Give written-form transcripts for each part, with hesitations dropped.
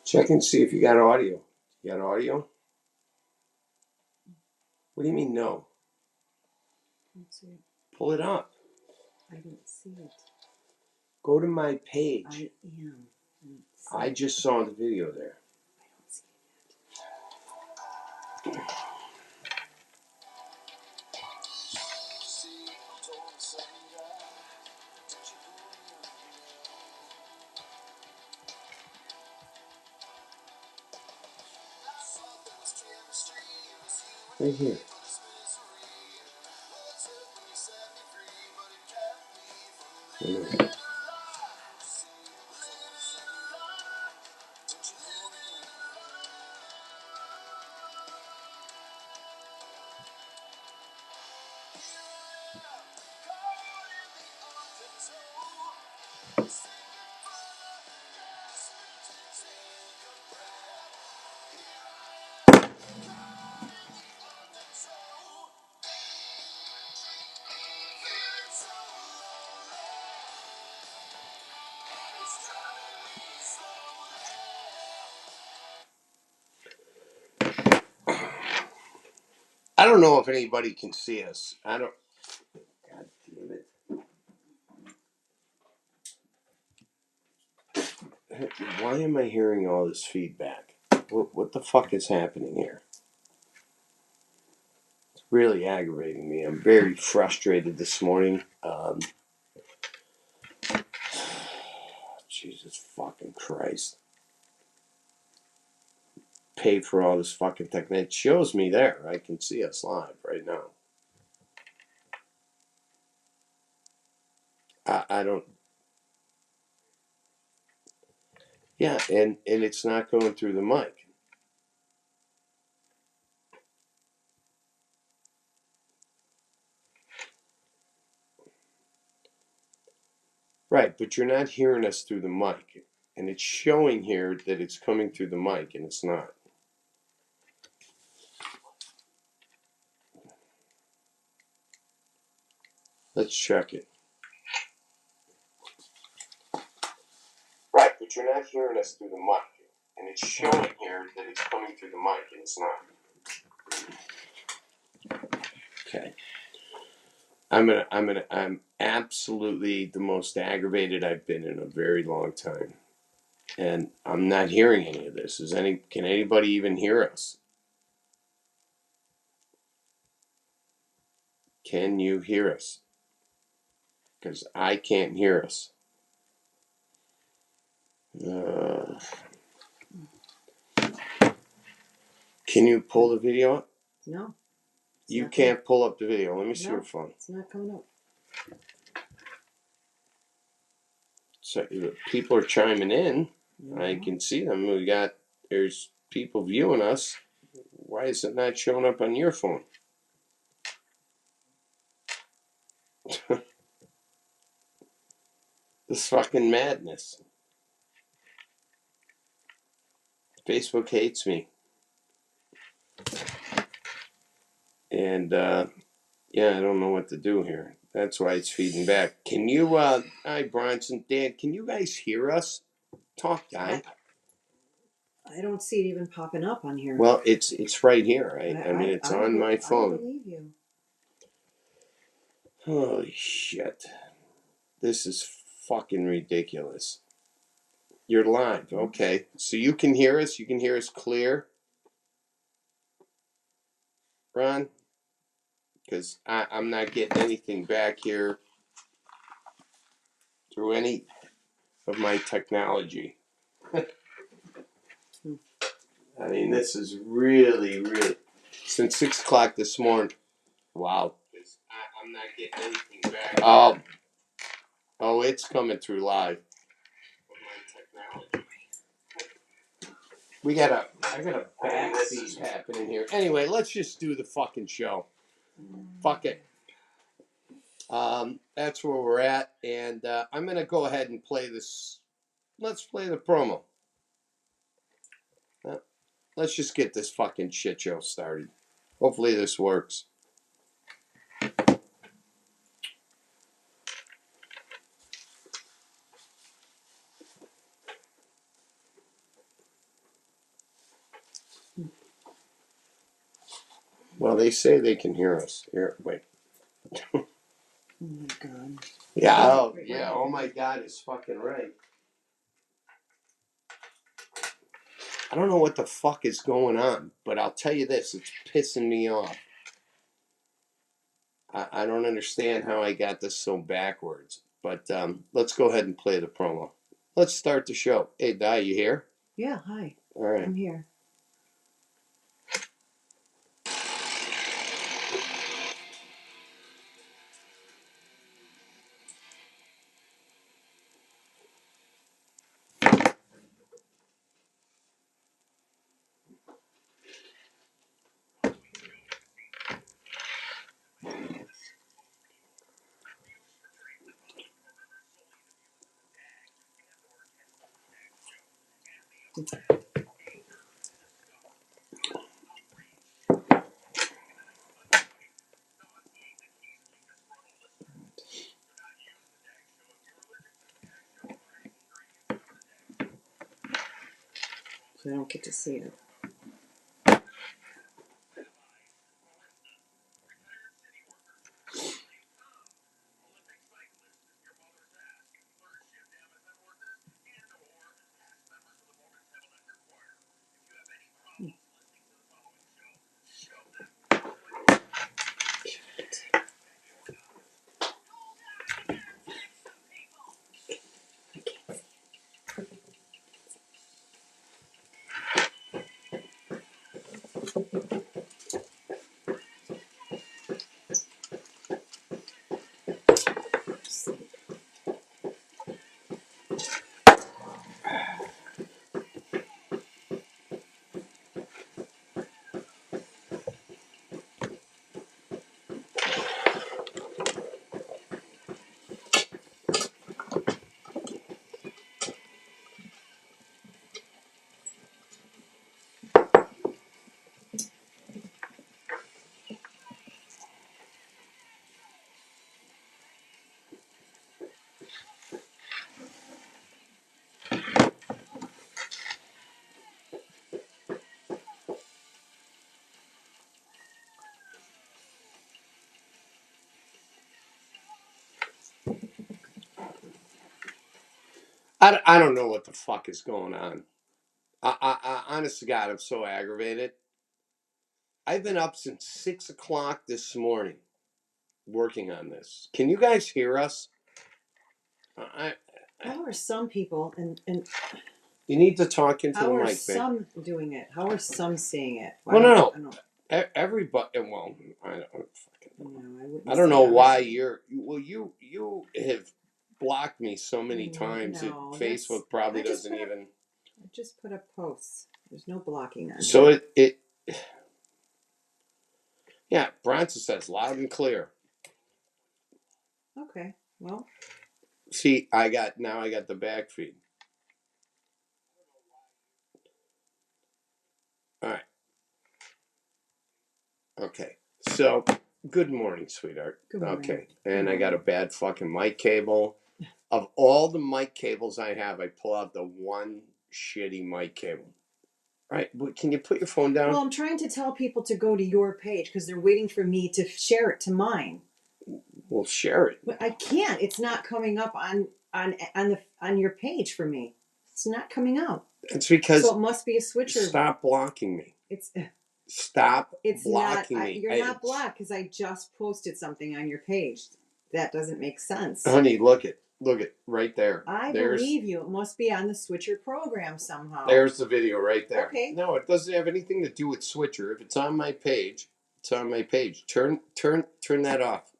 Check and see if you got audio. You got audio? What do you mean no? Let's see. Pull it up. I don't see it. Go to my page. I am. I just saw the video there. I don't see it yet. Right here. I don't know if anybody can see us. I don't. God damn it. Why am I hearing all this feedback? What the fuck is happening here? It's really aggravating me. I'm very frustrated this morning. Jesus fucking Christ. Pay for all this fucking tech. It shows me there. I can see us live right now. I don't. Yeah, and it's not going through the mic. Right, but you're not hearing us through the mic. And it's showing here that it's coming through the mic, and it's not. Let's check it. Right, but you're not hearing us through the mic. And it's showing here that it's coming through the mic, and it's not. Okay. I'm absolutely the most aggravated I've been in a very long time. And I'm not hearing any of this. Can anybody even hear us? Can you hear us? Because I can't hear us. Can you pull the video up? No. You can't pull up the video. Let me see your phone. It's not coming up. So people are chiming in. Mm-hmm. I can see them. There's people viewing us. Why is it not showing up on your phone? This fucking madness. Facebook hates me. And, yeah, I don't know what to do here. That's why it's feeding back. Can you, hi, Bronson, Dan, can you guys hear us? Talk, guy. I don't see it even popping up on here. Well, it's right here. I mean, it's on my phone. I believe you. Holy shit. This is fucking ridiculous. You're live. Okay. So you can hear us? You can hear us clear? Ron? Because I'm not getting anything back here through any of my technology. I mean, this is really, really... Since 6 o'clock this morning. Wow. I'm not getting anything back. Oh, it's coming through live. My technology. I got a backseat happening here. Anyway, let's just do the fucking show. Fuck it. That's where we're at, and I'm gonna go ahead and play this. Let's play the promo. Let's just get this fucking shit show started. Hopefully this works. Well, they say they can hear us. Here, wait. Oh my god. Yeah, oh, yeah, oh my god, it's fucking right. I don't know what the fuck is going on, but I'll tell you this, it's pissing me off. I don't understand how I got this so backwards, but let's go ahead and play the promo. Let's start the show. Hey, Di, you here? Yeah, hi. All right. I'm here. So I don't get to see it. I don't know what the fuck is going on. Honest to God, I'm so aggravated. I've been up since 6 o'clock this morning working on this. Can you guys hear us? How are some people and You need to talk into the how are mic, man. some doing it? How are some seeing it? Well, no. I don't, Everybody. Well, I don't fucking know. wouldn't I don't say know why everybody. you have blocked me so many times that Facebook probably doesn't even. I just put up posts. There's no blocking on So here. it yeah, Bronson says loud and clear. Okay, well. See, I got the back feed. All right. Okay. So, good morning, sweetheart. Good morning. Okay. And I got a bad fucking mic cable. Of all the mic cables I have, I pull out the one shitty mic cable. All right. But can you put your phone down? Well, I'm trying to tell people to go to your page because they're waiting for me to share it to mine. Well, share it. But I can't. It's not coming up on your page for me. It's not coming out. It's because So it must be a switcher. Stop blocking me. Stop blocking me. You're not blocked because I just posted something on your page. That doesn't make sense. Honey, look it right there. I believe you. It must be on the switcher program somehow. There's the video right there. Okay. No, it doesn't have anything to do with switcher. If it's on my page, it's on my page. Turn that off.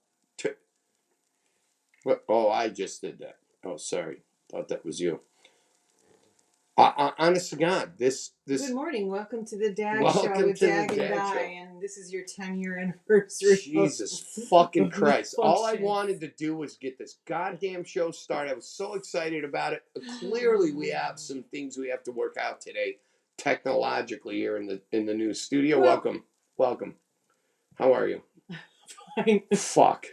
What? Oh, I just did that. Oh, sorry. Thought that was you. Honest to God, this. Good morning. Welcome to the DAG Welcome show with to the DAG and DAG Di, show. and this is your 10-year anniversary. Jesus fucking Christ! All I function. wanted to do was get this goddamn show started. I was so excited about it. Clearly, we have some things we have to work out today, technologically here in the new studio. Well- welcome. How are you? Fine. Fuck.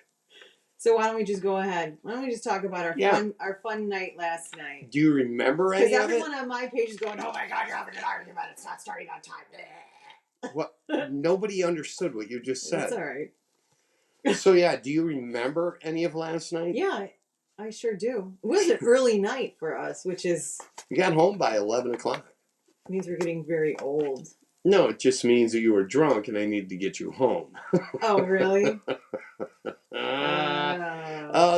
So why don't we just go ahead? Why don't we just talk about our fun night last night? Do you remember any of it? Because everyone on my page is going, "Oh my God, you're having an argument. It's not starting on time." What? Nobody understood what you just said. That's all right. So yeah, do you remember any of last night? Yeah, I sure do. It was an early night for us, which is You got home by 11 o'clock. means we're getting very old. No, it just means that you were drunk and I need to get you home. Oh, really?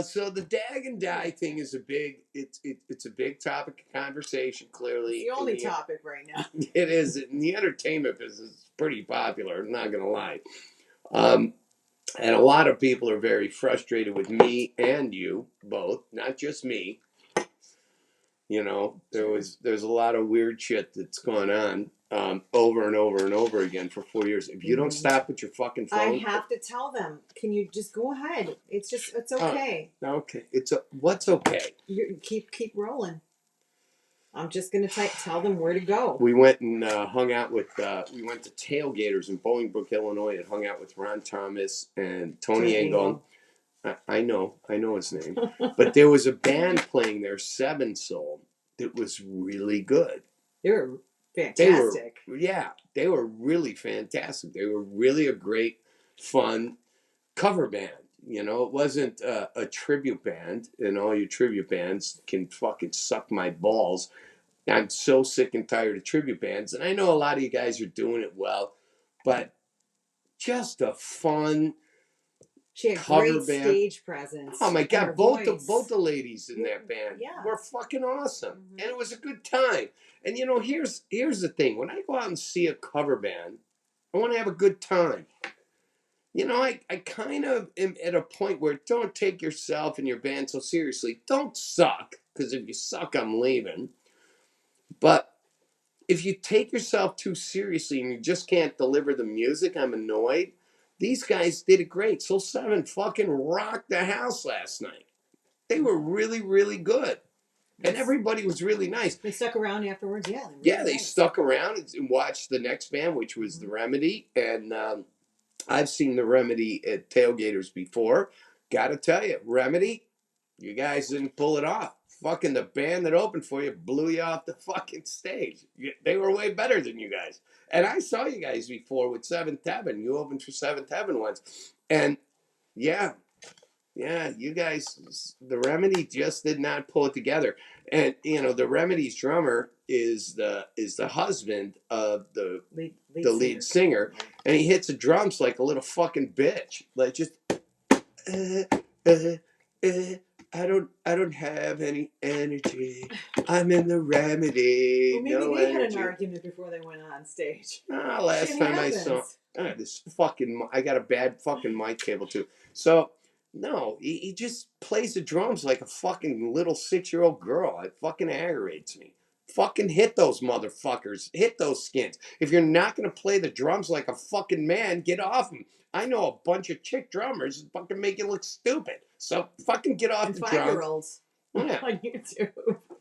So the DAG and die thing is a big it's a big topic of conversation. Clearly, It's the only topic right now. It is in the entertainment business. It's pretty popular. I'm not gonna lie, and a lot of people are very frustrated with me and you both, not just me. You know, there's a lot of weird shit that's gone on over and over and over again for 4 years. If you don't stop with your fucking phone, I have to tell them. Can you just go ahead? It's okay. Okay, what's okay. You keep rolling. I'm just gonna tell them where to go. We went and hung out with. We went to Tailgaters in Bolingbrook, Illinois, and hung out with Ron Thomas and Tony Engel. I know his name. But there was a band playing there, Seven Soul, that was really good. They were fantastic. They were really fantastic. They were really a great, fun cover band. You know, it wasn't a tribute band, and all your tribute bands can fucking suck my balls. I'm so sick and tired of tribute bands, and I know a lot of you guys are doing it well, but just a fun. She had great stage presence. Oh my god, both the ladies in that band were fucking awesome. And it was a good time. And you know, here's the thing. When I go out and see a cover band, I want to have a good time. You know, I kind of am at a point where don't take yourself and your band so seriously. Don't suck, because if you suck, I'm leaving. But if you take yourself too seriously and you just can't deliver the music, I'm annoyed. These guys did it great. Soul 7 fucking rocked the house last night. They were really, really good. And everybody was really nice. They stuck around afterwards, They stuck around and watched the next band, which was The Remedy. And I've seen The Remedy at Tailgaters before. Gotta tell you, Remedy, you guys didn't pull it off. Fucking the band that opened for you blew you off the fucking stage. They were way better than you guys. And I saw you guys before with Seventh Heaven. You opened for Seventh Heaven once. And yeah, you guys, The Remedy just did not pull it together. And you know, The Remedy's drummer is the husband of the lead singer, and he hits the drums like a little fucking bitch, like just. I don't have any energy. I'm in The Remedy. Well, maybe they had an argument before they went on stage. Last time I saw this fucking, I got a bad fucking mic cable too. So no, he just plays the drums like a fucking little 6-year-old girl. It fucking aggravates me. Fucking hit those motherfuckers. Hit those skins. If you're not gonna play the drums like a fucking man, get off them. I know a bunch of chick drummers that fucking make you look stupid. So fucking get off the drums. 5-year-olds. Yeah. On YouTube.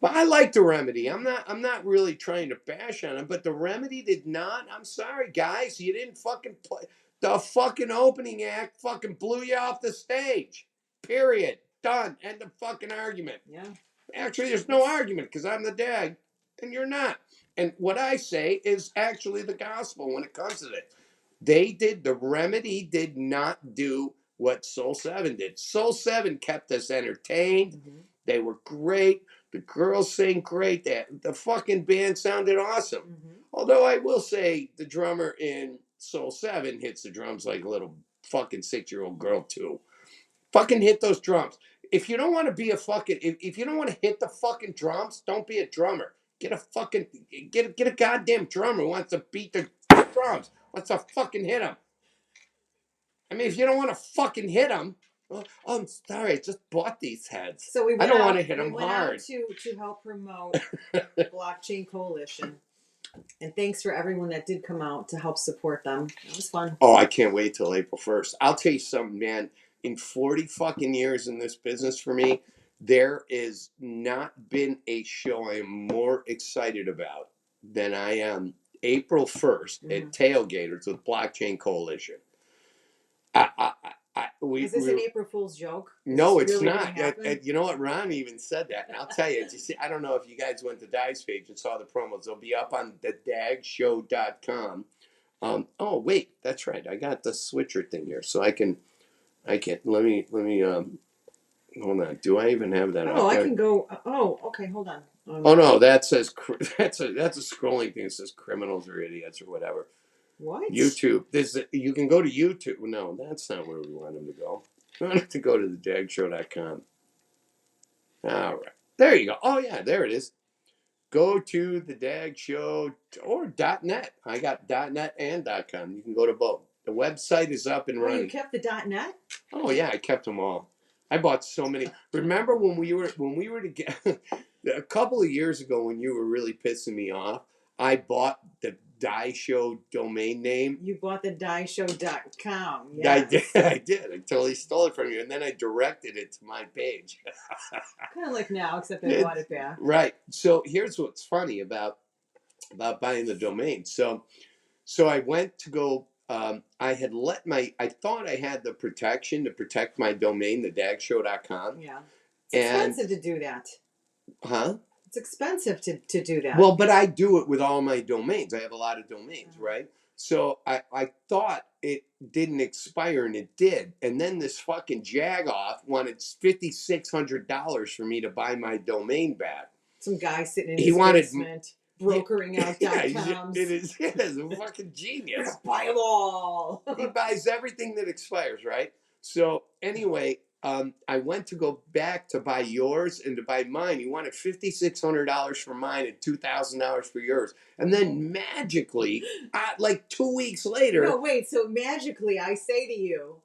But I like The Remedy. I'm not really trying to bash on them, but The Remedy did not. I'm sorry, guys. You didn't fucking play. The fucking opening act fucking blew you off the stage. Period. Done. End of fucking argument. Yeah. Actually, there's no argument because I'm the DAG and you're not. And what I say is actually the gospel when it comes to it. The Remedy did not do what Soul 7 did. Soul 7 kept us entertained. Mm-hmm. They were great. The girls sang great. The fucking band sounded awesome. Mm-hmm. Although I will say the drummer in Soul 7 hits the drums like a little fucking 6-year-old girl too. Fucking hit those drums. If you don't want to be a fucking, if you don't want to hit the fucking drums, don't be a drummer. Get a goddamn drummer who wants to beat the drums. Wants to fucking hit them. I mean, if you don't want to fucking hit them, I'm sorry, I just bought these heads. So I don't want to hit them hard. We went out to help promote the Blockchain Coalition. And thanks for everyone that did come out to help support them. It was fun. Oh, I can't wait till April 1st. I'll tell you something, man. In 40 fucking years in this business for me, there has not been a show I am more excited about than I am April 1st at Tailgaters with Blockchain Coalition. Is this an April Fool's joke? No, it's really not. You know what? Ron even said that. And I'll tell you, I don't know if you guys went to Dive's page and saw the promos. They'll be up on the dagshow.com. Oh wait, that's right. I got the switcher thing here, so I can. Let me. Hold on. Do I even have that Oh, up I there? can go. Oh, okay. Hold on. Oh no, that says that's a scrolling thing that says criminals or idiots or whatever. What? YouTube. You can go to YouTube. No, that's not where we want them to go. We want them to go to the dagshow.com. All right. There you go. Oh yeah, there it is. Go to the DAG show or .net. I got .net and .com. You can go to both. The website is up and Oh, you running. kept the .net? Oh yeah, I kept them all. I bought so many. Remember when we were together a couple of years ago when you were really pissing me off? I bought the Die Show domain name. You bought the dieshow.com. Yes. I did. I did. I totally stole it from you, and then I directed it to my page. Kind of like now, except I bought it back. Right. So here's what's funny about buying the domain. So I went to go. I had I thought I had the protection to protect my domain, the dagshow.com. Yeah. It's expensive to do that. Huh? It's expensive to do that. Well, but I do it with all my domains. I have a lot of domains, right? So I thought it didn't expire, and it did. And then this fucking jagoff wanted $5,600 for me to buy my domain back. Some guy sitting in his basement. Brokering out .coms. It is a fucking genius. Buy them all. He buys everything that expires, right? So anyway, I went to go back to buy yours and to buy mine. He wanted $5,600 for mine and $2,000 for yours. And then magically, like 2 weeks later. No, wait. So magically, I say to you,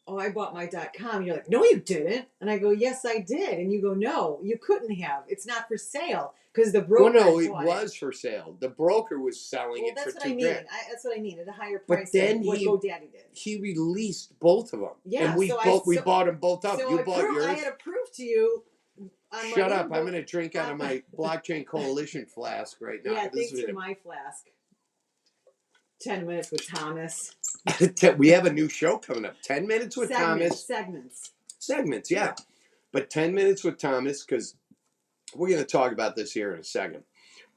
"Oh, I bought my .com." You're like, "No, you didn't." And I go, "Yes, I did." And you go, "No, you couldn't have. It's not for sale because the broker." Well, no, it was for sale. The broker was selling it for $2,000. That's what I mean. At a higher price. But then what GoDaddy did. He released both of them. Yeah, and we bought them both up. So you bought yours. I had to prove to you. Shut up! I'm going to drink out of my Blockchain Coalition flask right now. Yeah, thanks for my flask. 10 minutes with Thomas. We have a new show coming up. 10 minutes with Thomas. Segments, yeah. But 10 minutes with Thomas, because we're going to talk about this here in a second.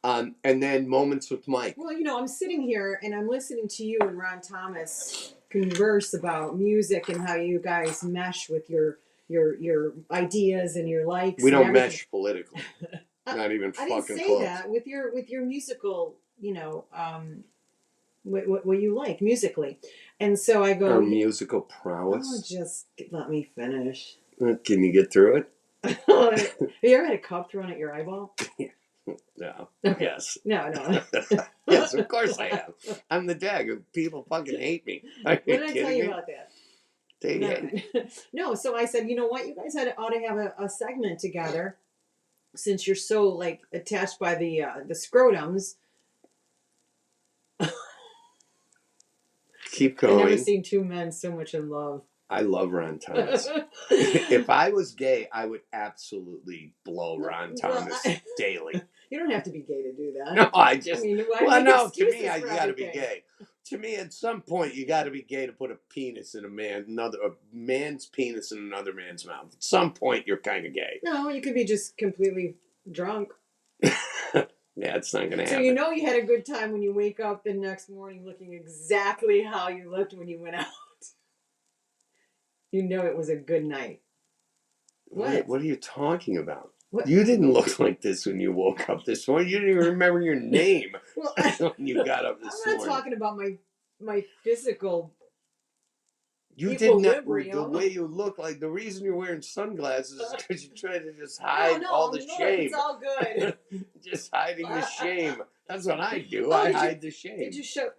And then moments with Mike. Well, I'm sitting here and I'm listening to you and Ron Thomas converse about music and how you guys mesh with your ideas and your likes. We don't mesh politically. Not even fucking close. I didn't say that with your musical, what you like musically. And so I go, our musical prowess. Oh, just let me finish. Can you get through it? Have you ever had a cup thrown at your eyeball? No. Okay. Yes. No. Yes, of course I have. I'm the DAG. People fucking hate me. What did I tell you about that? They hate. No, so I said, you know what? You guys ought to have a segment together, since you're so attached by the scrotums. Keep going. I've never seen two men so much in love. I love Ron Thomas. If I was gay, I would absolutely blow Ron Thomas daily. You don't have to be gay to do that. No, to me, you got to be gay. To me, at some point, you got to be gay to put a penis in a man's penis in another man's mouth. At some point, you're kind of gay. No, you could be just completely drunk. Yeah, it's not going to happen. So you had a good time when you wake up the next morning looking exactly how you looked when you went out. It was a good night. What are you talking about? What? You didn't look like this when you woke up this morning. You didn't even remember your name when you got up this morning. I'm not talking about my physical. You did not. The way you look like, the reason you're wearing sunglasses is because you're trying to just hide all the shame. It's all good. Just hiding the shame. That's what I do. I hide the shame. Did you show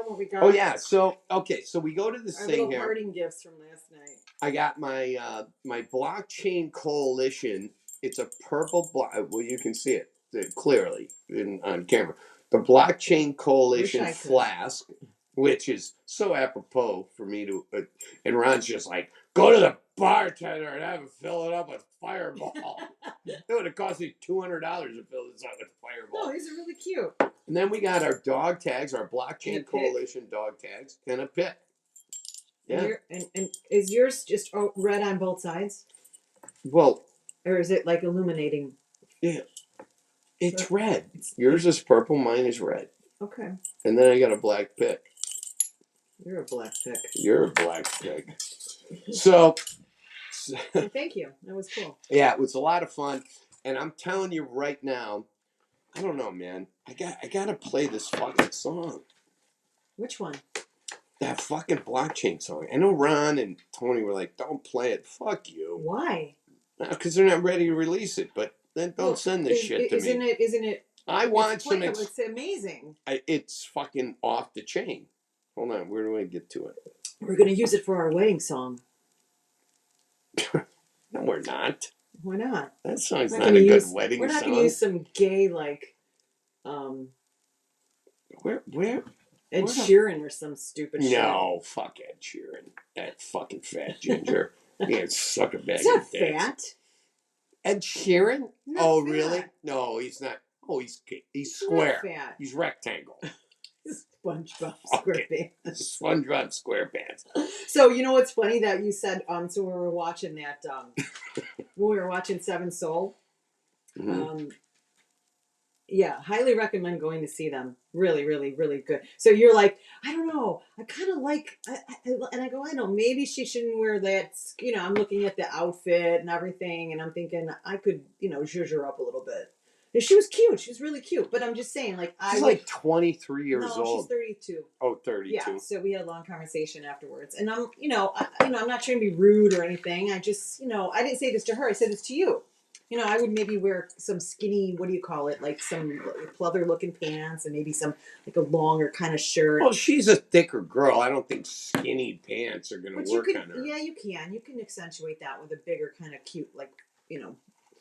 what we got? Oh yeah. So we go to this thing here. Parting gifts from last night. I got my my Blockchain Coalition. It's a purple well, you can see it clearly on camera. The Blockchain Coalition flask, which is so apropos for me to, and Ron's just like, go to the bartender and have him fill it up with Fireball. It would have cost me $200 to fill this up with Fireball. No, these are really cute. And then we got our dog tags, our Blockchain Coalition dog tags, and a pick. Yeah. And is yours just red on both sides? Well. Or is it illuminating? Yeah. It's red. Yours is purple, mine is red. Okay. And then I got a black pick. You're a black pick. You're a black pig. So Thank you. That was cool. Yeah, it was a lot of fun. And I'm telling you right now, I don't know, man. I gotta play this fucking song. Which one? That fucking blockchain song. I know Ron and Tony were like, don't play it. Fuck you. Why? Because they're not ready to release it. But then don't send this shit to me. Isn't it? I want some. It's amazing. It's fucking off the chain. Hold on. Where do I get to it? We're going to use it for our wedding song. No, we're not. Why not? That song's not a good wedding song. We're not going to use some gay, Where? Ed Sheeran or some stupid shit. No, fuck Ed Sheeran. That fucking fat ginger. He can suck a bag He's not of dicks. fat. Ed Sheeran? Not fat. Really? No, he's not. Oh, he's square. Not fat. He's rectangle. SpongeBob SquarePants. SpongeBob SquarePants. So you know what's funny that you said? So we were watching that. When we were watching Seven Soul. Mm-hmm. Yeah, highly recommend going to see them. Really, really, really good. So you're like, I don't know. I kind of like, and I go, I know, maybe she shouldn't wear that. You know, I'm looking at the outfit and everything, and I'm thinking I could, zhuzh her up a little bit. And she was cute. She was really cute. But I'm just saying, like, she's like 23 years old. No, she's 32. Oh, 32. Yeah. So we had a long conversation afterwards, and I'm not trying to be rude or anything. I just, I didn't say this to her. I said this to you. I would maybe wear some skinny, what do you call it? Like some pleather looking pants and maybe some, like a longer kind of shirt. Well, she's a thicker girl. I don't think skinny pants are going to work on her. Yeah, you can. You can accentuate that with a bigger kind of cute, like,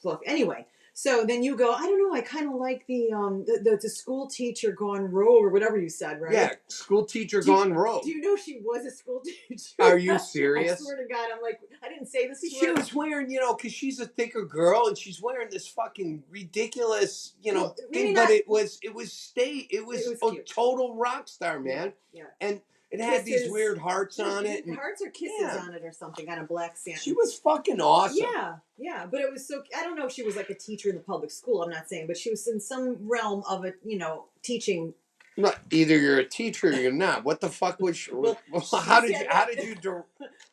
fluff. Anyway, so then you go, I don't know, I kind of like the school teacher gone rogue or whatever you said, right? Yeah, school teacher gone rogue. Do you know she was a school teacher? Are you serious? I swear to God, I'm like, I didn't say this to her. She was wearing, because she's a thicker girl and she's wearing this fucking ridiculous, thing. But it was a total rock star, man. Yeah. And it had these weird hearts on it. Hearts or kisses on it or something on a black satin. She was fucking awesome. Yeah. But it was so, I don't know if she was like a teacher in the public school, I'm not saying, but she was in some realm of it, teaching. No, either you're a teacher or you're not. What the fuck was she? How did you do?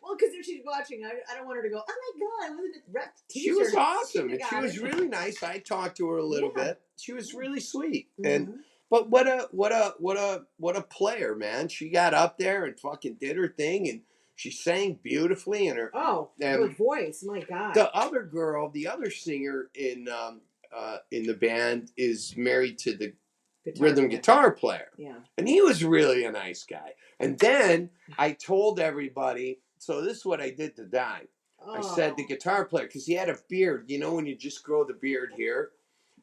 Well, because if she's watching, I don't want her to go, oh my God, I wasn't a rep teacher. She was awesome. And she was really nice. I talked to her a little bit. She was really sweet. Mm-hmm. But what a player, man. She got up there and fucking did her thing, and she sang beautifully. And her voice, my God. The other girl, the other singer in the band is married to the guitar player. Yeah. And he was really a nice guy. And then I told everybody, so this is what I did to Di. I said the guitar player, because he had a beard. When you just grow the beard here?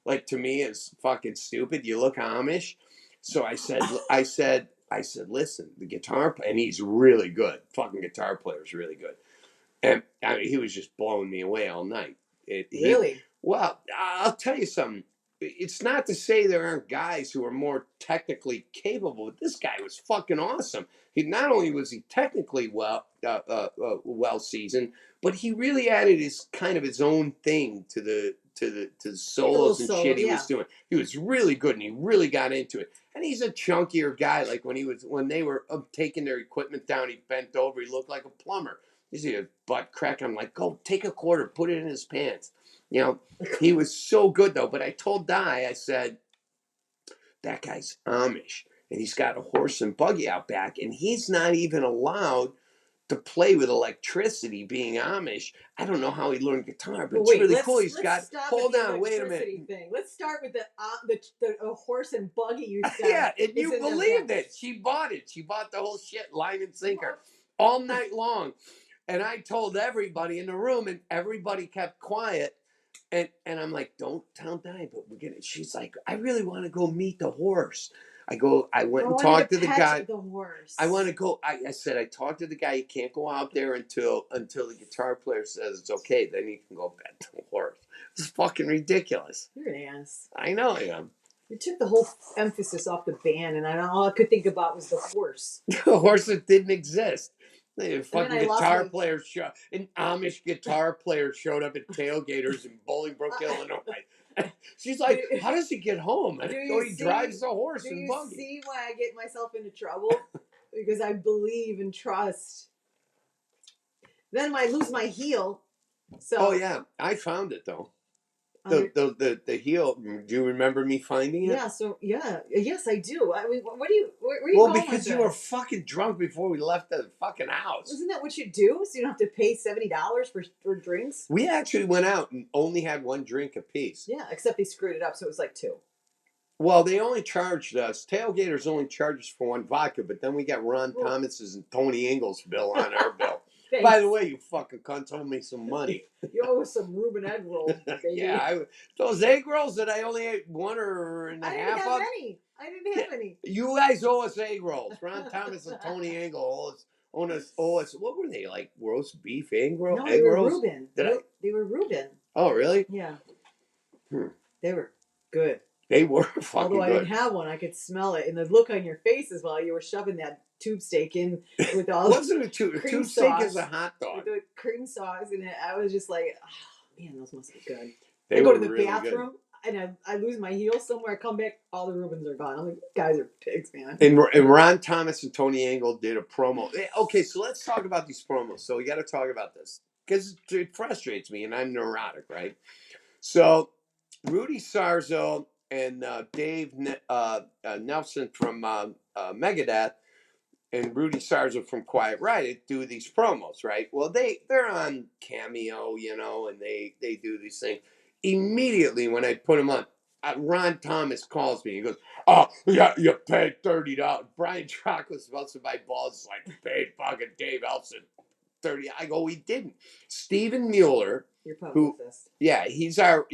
Like, to me, it's fucking stupid. You look Amish. So I said, listen, the guitar player, and he's really good. Fucking guitar player's really good. And I mean, he was just blowing me away all night. Really? Well, I'll tell you something. It's not to say there aren't guys who are more technically capable, but this guy was fucking awesome. He not only was he technically well seasoned, but he really added his own thing to the solos and shit he was doing. He was really good, and he really got into it. And he's a chunkier guy. Like when they were taking their equipment down, he bent over. He looked like a plumber. You see a butt crack. I'm like, go take a quarter, put it in his pants. He was so good though. But I told Di, I said, that guy's Amish, and he's got a horse and buggy out back, and he's not even allowed to play with electricity, being Amish. I don't know how he learned guitar, but it's really cool. He's got. Hold on, wait a minute. Thing. Let's start with the horse and buggy you said. Yeah, and you believed it. She bought it. She bought the whole shit, line and sinker, all night long. And I told everybody in the room, and everybody kept quiet. And I'm like, don't tell Di, but we're gonna. She's like, I really want to go meet the horse. I went and talked to the guy. The horse. I want to go. I said, I talked to the guy. You can't go out there until the guitar player says it's okay. Then you can go pet the horse. It's fucking ridiculous. You're an ass. I know I am. You took the whole emphasis off the band, and all I could think about was the horse. The horse that didn't exist. The fucking guitar player an Amish guitar player showed up at Tailgaters in Bolingbrook, Illinois. She's like, how does he get home? And he drives the horse and buggy. Do you see why I get myself into trouble? because I believe and trust. Then I lose my heel. So Oh yeah, I found it though. The heel. Do you remember me finding it? Yeah. So yes, I do. I mean, where are you Well, going because with you were this? fucking drunk before we left the fucking house. Isn't that what you do? So you don't have to pay $70 for drinks? We actually went out and only had one drink apiece. Yeah, except they screwed it up, so it was like 2. Well, they only charged us. Tailgaters only charged us for 1 vodka, but then we got Ron Thomas's and Tony Ingles' bill on our bill. By the way, you fucking cunts owe me some money. You owe us some Reuben egg rolls, baby. Yeah, those egg rolls that I only ate 1 or and a half of. I didn't have any. You guys owe us egg rolls. Ron Thomas and Tony Ingles owe us. What were they, like roast beef egg rolls? No, egg they were rolls? Reuben. They were Reuben. Oh, really? Yeah. They were good. They were fucking Although I good. didn't have one, I could smell it. And the look on your faces while you were shoving that tube steak in with all the Wasn't a tube cream steak sauce. is a hot dog. With the cream sauce in it. I was just like, oh, man, those must be good. They I go to were the really bathroom and I lose my heel somewhere. I come back, all the Reubens are gone. I'm like, guys are pigs, man. And Ron Thomas and Tony Engel did a promo. Okay, so let's talk about these promos. So we got to talk about this because it frustrates me, and I'm neurotic, right? So Rudy Sarzo and Dave Nelson from Megadeth and Rudy Sarzo from Quiet Riot do these promos, right? Well, they're on Cameo, you know, and they do these things. Immediately when I put them on, Ron Thomas calls me. He goes, "Oh, yeah, you paid $30. Brian Trock was supposed to buy balls. Like, paid fucking Dave Elson $30. I go, we didn't. Stephen Mueller, your publicist. Yeah, he's our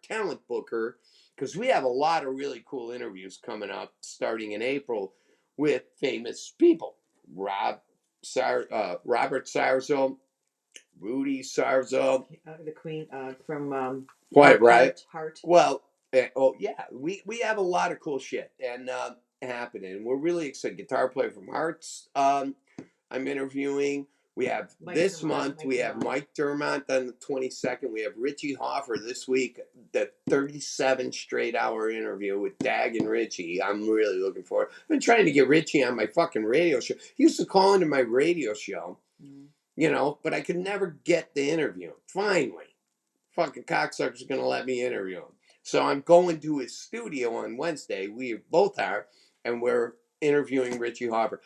talent booker because we have a lot of really cool interviews coming up starting in April with famous people. Robert Sarzo, Rudy Sarzo, the Queen from Quiet Riot. Heart. Well, we have a lot of cool shit and happening. We're really excited. Guitar player from Hearts. I'm interviewing. We have Mike Dermott on the 22nd. We have Richie Hoffer this week, the 37 straight hour interview with DAG and Richie. I'm really looking forward. I've been trying to get Richie on my fucking radio show. He used to call into my radio show, you know, but I could never get the interview. Finally, fucking cocksucker's going to let me interview him. So I'm going to his studio on Wednesday. We both are, and we're interviewing Richie Hoffer.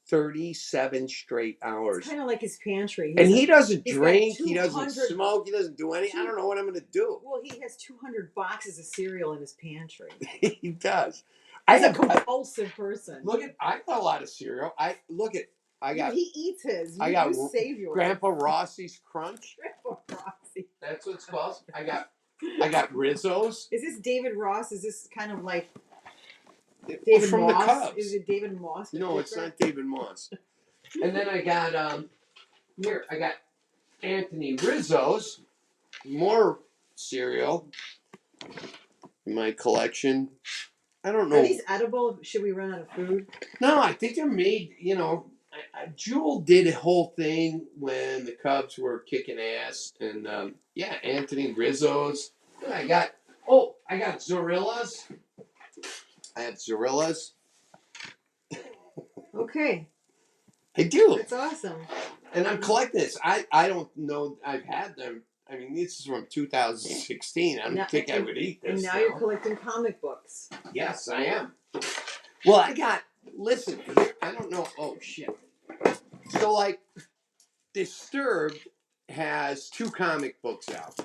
37 straight hours. It's kind of like his pantry. And he doesn't drink, he doesn't smoke, he doesn't do anything. I don't know what I'm going to do. Well, he has 200 boxes of cereal in his pantry. He does. He's a compulsive person. I got a lot of cereal. I got. He eats his. I got save yours. Grandpa Rossi's Crunch. Grandpa Rossi. That's what it's called. I got Rizzo's. Is this David Ross? Is this kind of like David from Moss? The Cubs? Is it David Moss? No, it's not David Moss. And then I got I got Anthony Rizzo's, more cereal in my collection. I don't know. Are these edible? Should we run out of food? No, I think they're made, you know. Jewel did a whole thing when the Cubs were kicking ass. And, Anthony Rizzo's. I got Zorillas. I have Zorillas. Okay. I do. That's awesome. And I'm collecting this. I don't know. I've had them. I mean, this is from 2016. I don't think I would eat this. And now you're collecting comic books. Yes, I am. Well, listen, I don't know. Oh, shit. So, like, Disturbed has 2 comic books out.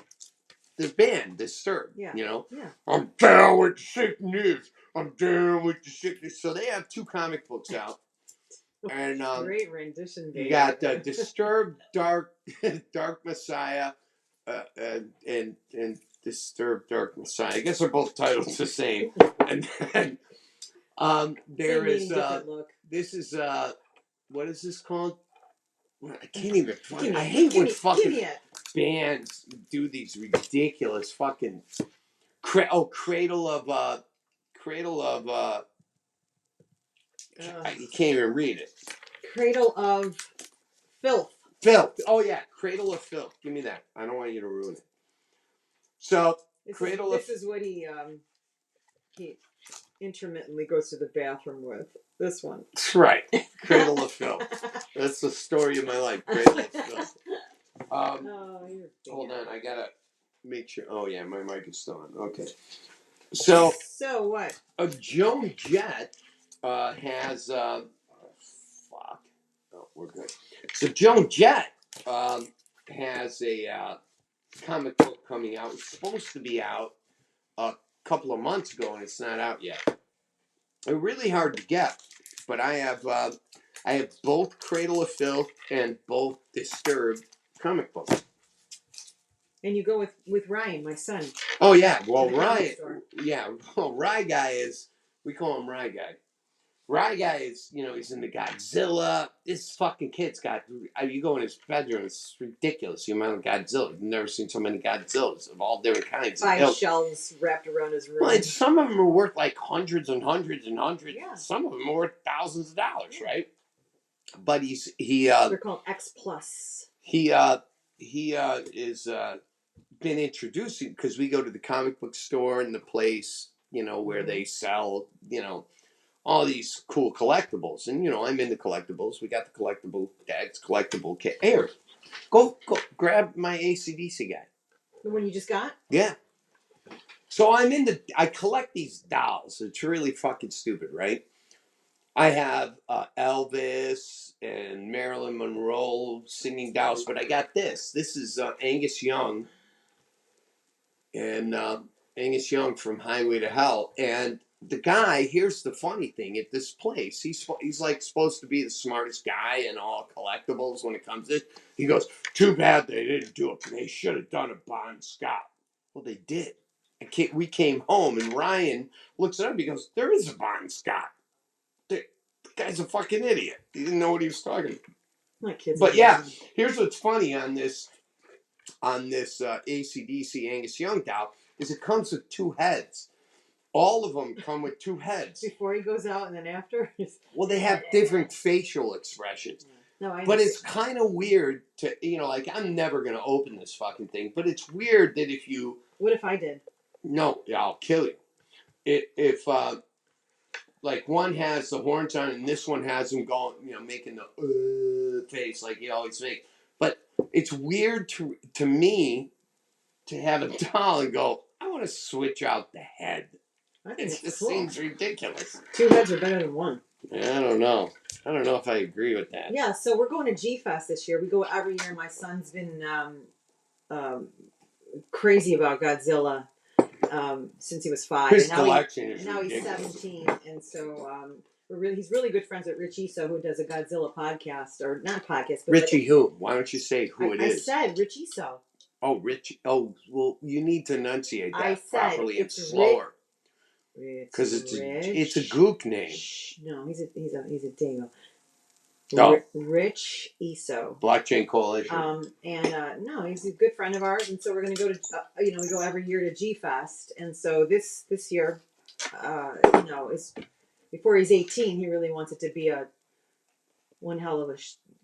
The band, Disturbed, you know? Yeah. I'm down with the sickness. I'm down with the sickness. So they have 2 comic books out. And great rendition. You got Disturbed, Dark Messiah, and Disturbed, Dark Messiah. I guess they're both titles the same. And then there is this is what is this called? I can't even. I hate when fucking bands do these ridiculous fucking Cradle of you can't even read it. Cradle of Filth. Filth. Oh yeah, Cradle of Filth. Give me that. I don't want you to ruin it. So This is what he intermittently goes to the bathroom with. This one. That's right. Cradle of Filth. That's the story of my life. Cradle of Filth. Hold on. I got to make sure. Oh, yeah. My mic is still on. Okay. So what? Joan Jett has... fuck. Oh, we're good. So Joan Jett has a comic book coming out. It's supposed to be out a couple of months ago, and it's not out yet. They're really hard to get, but I have both Cradle of Filth and both Disturbed comic books. And you go with Ryan, my son. Oh yeah, well Ryan, yeah, well Rye Guy is, we call him Rye Guy. Rye Guy is, he's into Godzilla. This fucking kid's got, you go in his bedroom, it's ridiculous the amount of Godzilla. I've never seen so many Godzillas of all different kinds. 5 shelves wrapped around his room. Well, and some of them are worth like hundreds and hundreds and hundreds. Yeah. Some of them are worth thousands of dollars, right? But they're called X Plus. He is been introducing, because we go to the comic book store and the place, where they sell, all these cool collectibles. And, I'm into collectibles. We got the collectible DAGs, collectible kit. Here, go grab my AC/DC guy. The one you just got? Yeah. So I collect these dolls. It's really fucking stupid, right? I have Elvis and Marilyn Monroe singing dolls, but I got this. This is Angus Young. And Angus Young from Highway to Hell. And the guy, here's the funny thing, at this place, he's like supposed to be the smartest guy in all collectibles when it comes to this. He goes, too bad they didn't do it. They should have done a Bon Scott. Well, they did. We came home and Ryan looks at him. He goes, there is a Bon Scott. The guy's a fucking idiot. He didn't know what he was talking about. My kids. But yeah, here's what's funny on this AC/DC Angus Young doll is it comes with 2 heads. All of them come with 2 heads. Before he goes out and then after? Well, they have different facial expressions. No, I but it's kind of weird to, like, I'm never going to open this fucking thing, but it's weird that if you... What if I did? No, I'll kill you. If like, one has the horns on and this one has them going, making the face like you always make. But it's weird to me to have a doll and go, I want to switch out the head. It just seems ridiculous. 2 heads are better than 1. I don't know. I don't know if I agree with that. Yeah, so we're going to G-Fest this year. We go every year. My son's been crazy about Godzilla since he was 5. His collection is now ridiculous. He's 17, and so he's really good friends with Rich Iso, who does a Godzilla podcast, or not podcast. But Richie who? Why don't you say who it is? I said Rich Iso. Oh, Rich. Oh, well, you need to enunciate that properly and slower. Because it's a gook name. No, he's a dingo. Oh. Rich Iso. Blockchain Coalition. No, he's a good friend of ours, and so we're going to go to we go every year to G Fest, and so this year, is before he's 18, he really wants it to be one hell of a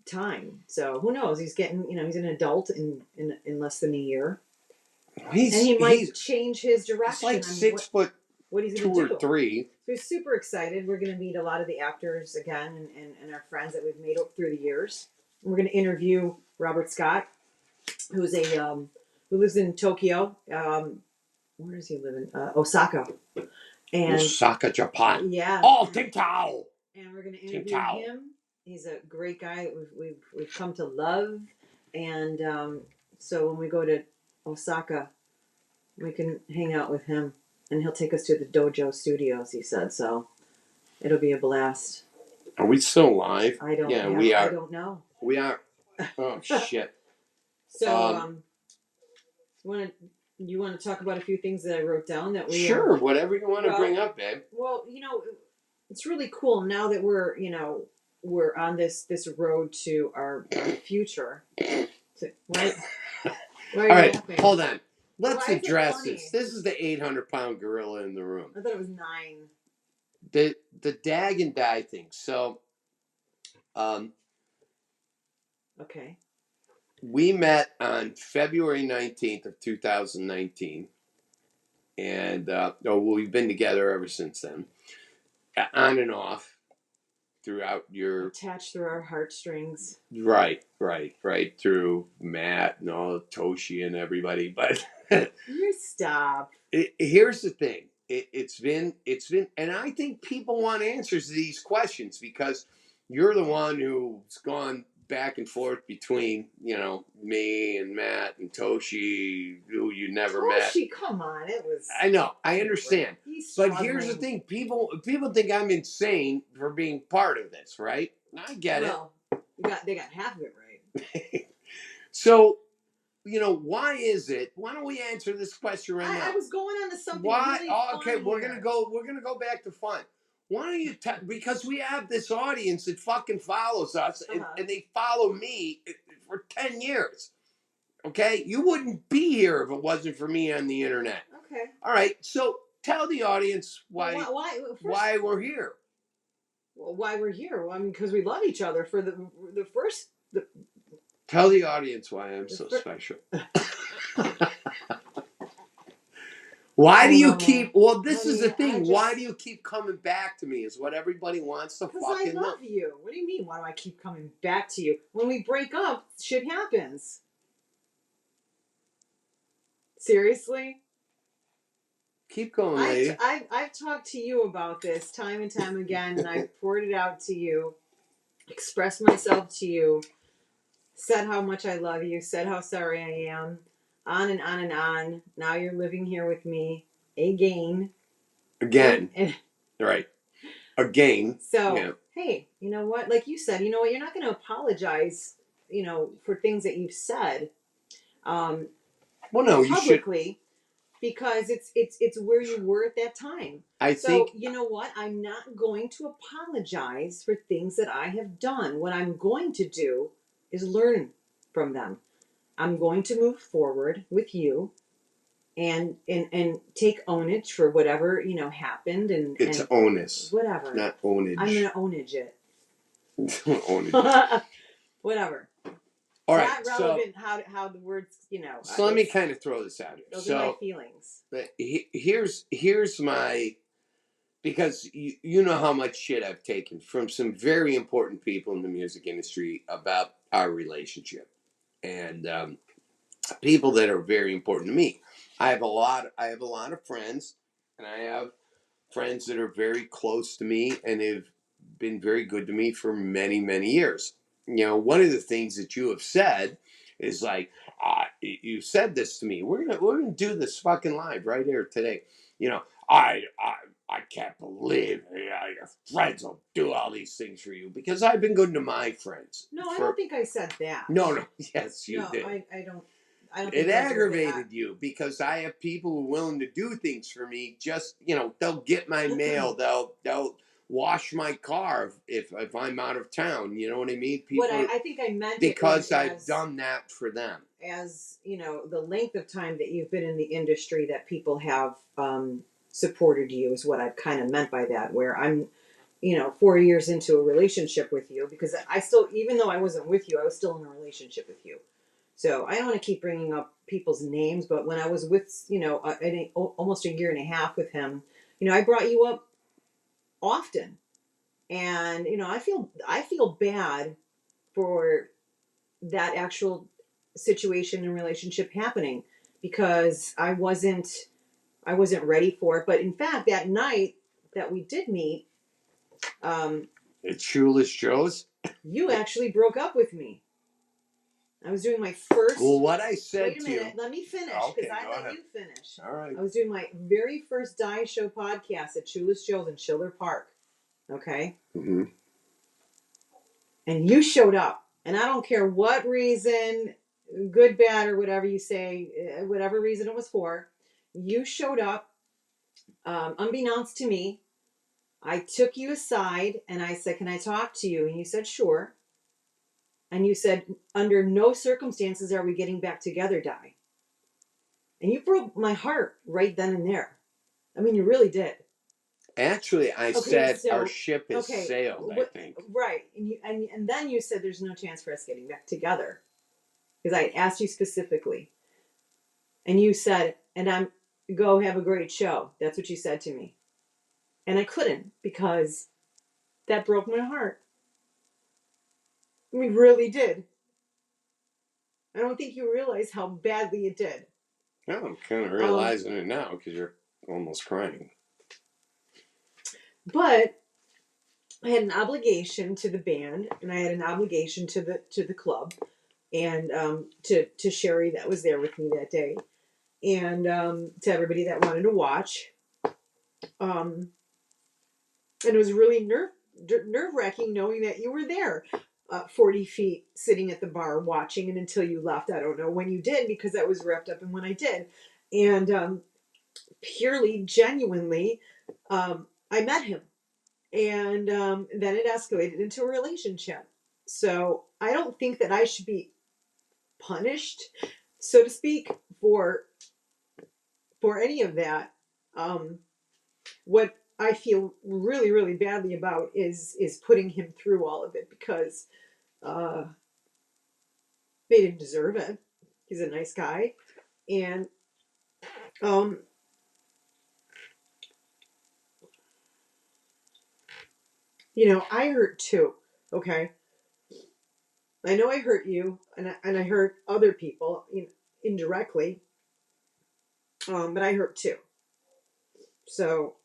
time. So who knows? He's getting, he's an adult in less than a year, and he might change his direction. He's like 6 foot. What he's 2 going to or do. 3. So he's super excited. We're going to meet a lot of the actors again and our friends that we've made through the years. And we're going to interview Robert Scott, who's who lives in Tokyo. Where does he live in? Osaka. And Osaka, Japan. Yeah. Oh, Tintao. And we're going to interview him. He's a great guy that we've come to love. And so when we go to Osaka, we can hang out with him. And he'll take us to the Dojo Studios, he said. So it'll be a blast. Are we still live? I don't know. Yeah, we are. I don't know. We are. Oh, shit. So, you want to talk about a few things that I wrote down that we... Sure, whatever you want to bring up, babe. Well, it's really cool now that we're on this road to our future. Right? All right, hold on. Let's address this. This is the 800-pound gorilla in the room. I thought it was 9. The DAG and die thing. So, okay. We met on February 19th of 2019. and we've been together ever since then, on and off throughout your attached through our heartstrings. Right through Matt and all Toshi and everybody. But you stop. Here's the thing. It's been, and I think people want answers to these questions because you're the one who's gone back and forth between, me and Matt and Toshi, who you never met. Toshi, come on, it was. I know, I understand, but struggling. here's the thing: people think I'm insane for being part of this, right? I get it. They got half of it right. So, why is it? Why don't we answer this question right now? I was going on to something why? really Oh, okay, fun we're here. gonna go back to fun. Why don't you because we have this audience that fucking follows us, and they follow me for 10 years. Okay, you wouldn't be here if it wasn't for me on the internet. Okay. All right, so tell the audience why we're here. Well, why we're here? Well, I mean, because we love each other. For the first. Tell the audience why I'm so special. Why do you keep? Well, this is the thing. Why do you keep coming back to me? Is what everybody wants to fucking know. Because I love you. What do you mean? Why do I keep coming back to you? When we break up, shit happens. Seriously? Keep going, lady. I've talked to you about this time and time again, and I've poured it out to you, expressed myself to you, said how much I love you, said how sorry I am, on and on and on. Now you're living here with me again. Right. Again. So, yeah. Hey, you know what? Like you said, you know what? You're not going to apologize, for things that you've said. Well, no, publicly, you should. Because it's where you were at that time. I think. You know what? I'm not going to apologize for things that I have done. What I'm going to do is learn from them. I'm going to move forward with you and take ownage for whatever, happened. It's onus. Whatever. Not ownage. I'm going to ownage it. Ownage. Whatever. All right. Not relevant how the words, So let me kind of throw this out here. Those are my feelings. Here's my, because you know how much shit I've taken from some very important people in the music industry about our relationship, and people that are very important to me. I have a lot of friends, and I have friends that are very close to me and have been very good to me for many, many years. One of the things that you have said is like, you said this to me. We're gonna do this fucking live right here today. I can't believe your friends will do all these things for you, because I've been good to my friends. No, I don't think I said that. No. Yes, you did. I don't. It aggravated you because I have people who are willing to do things for me. Just, they'll get my mail. They'll wash my car if I'm out of town. You know what I mean? People, what I think I meant because I've done that for them. As the length of time that you've been in the industry, that people have supported you is what I kind of meant by that. Where I'm, 4 years into a relationship with you, because I still, even though I wasn't with you, I was still in a relationship with you. So I don't want to keep bringing up people's names, but when I was with, almost a year and a half with him, I brought you up often, and I feel bad for that actual situation and relationship happening, because I wasn't ready for it. But in fact, that night that we did meet, at Shoeless Joe's, you actually broke up with me. I was doing my first. Well, what I said wait a minute, let me finish, because I let you finish. All right. I was doing my very first Die Show podcast at Shoeless Joe's in Schiller Park. Okay. Mm-hmm. And you showed up, and I don't care what reason, good, bad, or whatever you say, whatever reason it was for, you showed up, unbeknownst to me. I took you aside and I said, "Can I talk to you?" And you said, "Sure." And you said, "Under no circumstances are we getting back together, Di." And you broke my heart right then and there. I mean, you really did. Actually, I said our ship has sailed, I think. Right. And then you said there's no chance for us getting back together, because I asked you specifically. And you said, and go have a great show. That's what you said to me. And I couldn't because that broke my heart. I mean, really did. I don't think you realize how badly it did. Yeah, I'm kind of Um, realizing it now because you're almost crying. but I had an obligation to the band, and I had an obligation to the club, and to Sherry that was there with me that day, and to everybody that wanted to watch. Um, and it was really nerve wracking knowing that you were there, 40 feet sitting at the bar watching, and until you left, I don't know when you did because I was wrapped up in when I did, and purely genuinely, I met him, and then it escalated into a relationship. So I don't think that I should be punished, so to speak, for any of that. What I feel really, really badly about is putting him through all of it because uh, they didn't deserve it. He's a nice guy, and um, I hurt too. Okay, I know I hurt you, and I hurt other people, indirectly, but I hurt too. So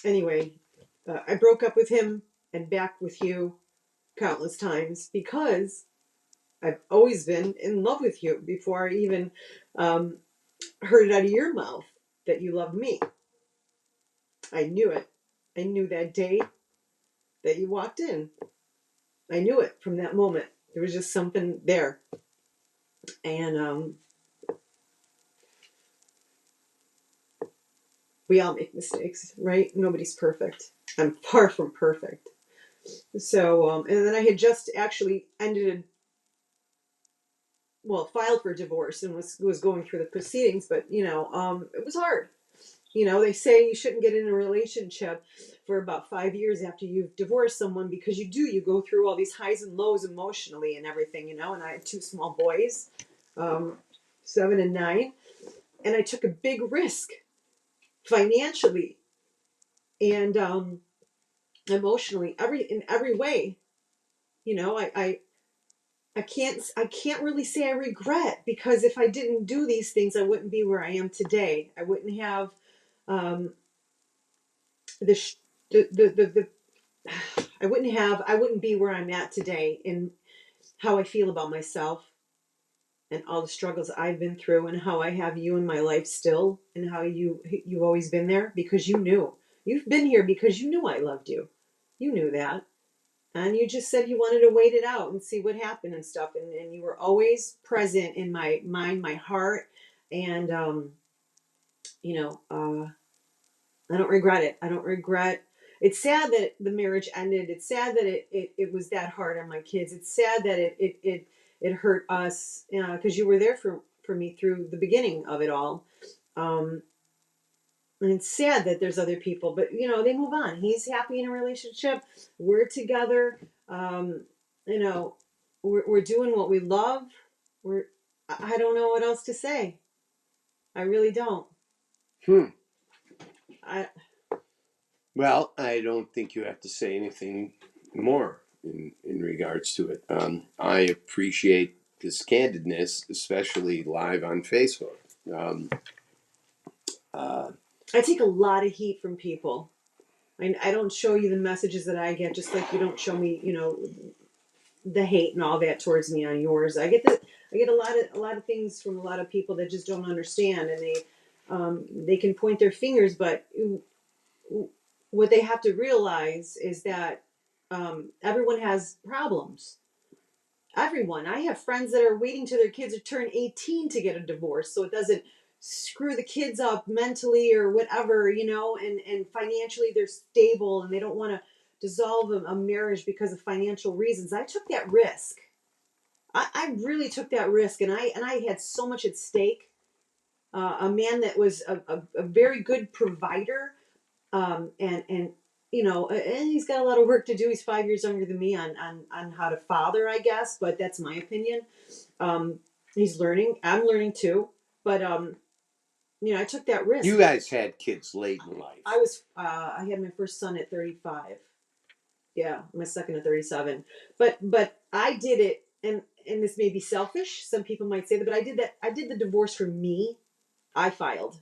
anyway, I broke up with him and back with you countless times because I've always been in love with you before I even um, heard it out of your mouth that you loved me. I knew it. I knew that day that you walked in. I knew it from that moment. There was just something there. And we all make mistakes, right? Nobody's perfect. I'm far from perfect. So, and then I had just actually filed for divorce and was going through the proceedings, but it was hard. They say you shouldn't get in a relationship for about 5 years after you've divorced someone because you go through all these highs and lows emotionally and everything, and I had two small boys, 7 and 9, and I took a big risk financially and emotionally, in every way. I can't really say I regret, because if I didn't do these things, I wouldn't be where I am today. I wouldn't have um, the, sh- the I wouldn't be where I'm at today in how I feel about myself and all the struggles I've been through, and how I have you in my life still, and how you've always been there because you've been here because you knew I loved you. You knew that. And you just said you wanted to wait it out and see what happened and stuff. And you were always present in my mind, my heart. And, you know, uh, I don't regret it. I don't regret. It's sad that the marriage ended. It's sad that it was that hard on my kids. It's sad that it hurt us, because you were there for me through the beginning of it all. Um, and it's sad that there's other people, but they move on. He's happy in a relationship. We're together. You know, we're doing what we love. I don't know what else to say. I really don't. Hmm. I Well, I don't think you have to say anything more in regards to it. I appreciate this candidness, especially live on Facebook. Um, uh, I take a lot of heat from people. I don't show you the messages that I get, just like you don't show me, the hate and all that towards me on yours. I get a lot of things from a lot of people that just don't understand, and they can point their fingers, but what they have to realize is that everyone has problems. Everyone. I have friends that are waiting till their kids are turn 18 to get a divorce, so it doesn't screw the kids up mentally or whatever, and financially they're stable and they don't want to dissolve a marriage because of financial reasons. I took that risk. I really took that risk, and I had so much at stake. A man that was a very good provider, and and he's got a lot of work to do. He's 5 years younger than me on how to father, I guess, but that's my opinion. Um, he's learning. I'm learning too, but I took that risk. You guys had kids late in life. I had my first son at 35. Yeah, my second at 37. But I did it, and this may be selfish. Some people might say that, but I did that. I did the divorce for me. I filed.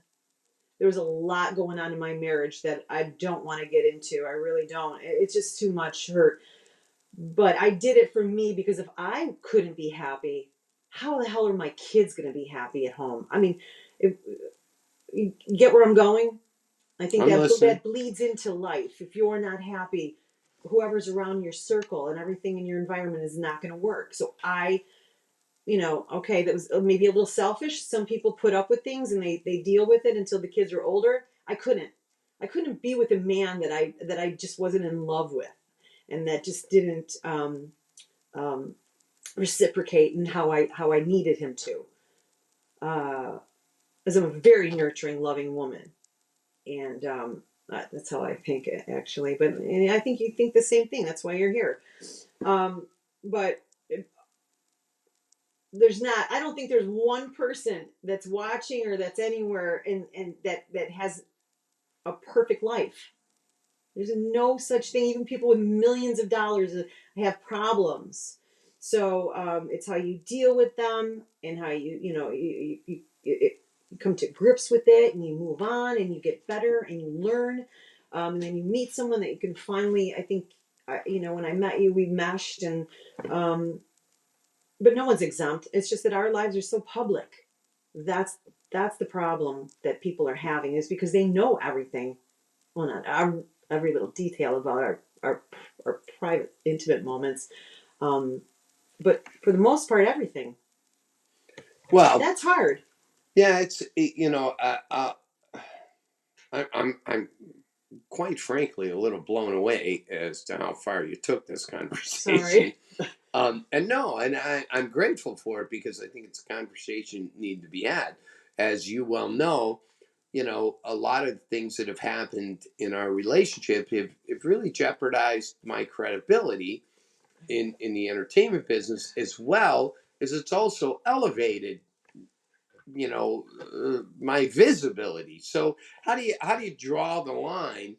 There was a lot going on in my marriage that I don't want to get into. I really don't. It's just too much hurt. But I did it for me because if I couldn't be happy, how the hell are my kids going to be happy at home? I mean, if, you get where I'm going? I think that bleeds into life. If you're not happy, whoever's around your circle and everything in your environment is not going to work. So okay, that was maybe a little selfish. Some people put up with things and they deal with it until the kids are older. I couldn't be with a man that I just wasn't in love with, and that just didn't reciprocate in how I needed him to. As I'm a very nurturing, loving woman, and that's how I think actually. But and I think you think the same thing. That's why you're here. But there's not. I don't think there's one person that's watching or that's anywhere and that has a perfect life. There's no such thing. Even people with millions of dollars have problems. So it's how you deal with them and how you come to grips with it and you move on and you get better and you learn. And then you meet someone that you can finally, I think, when I met you, we meshed um, but no one's exempt. It's just that our lives are so public. That's the problem that people are having is because they know everything. Well, not every little detail about our private, intimate moments, but for the most part, everything. Well, that's hard. Yeah, I'm quite frankly a little blown away as to how far you took this conversation. Sorry. I'm grateful for it because I think it's a conversation need to be had. As you well know, a lot of things that have happened in our relationship have really jeopardized my credibility in the entertainment business, as well as it's also elevated my visibility. So how do you draw the line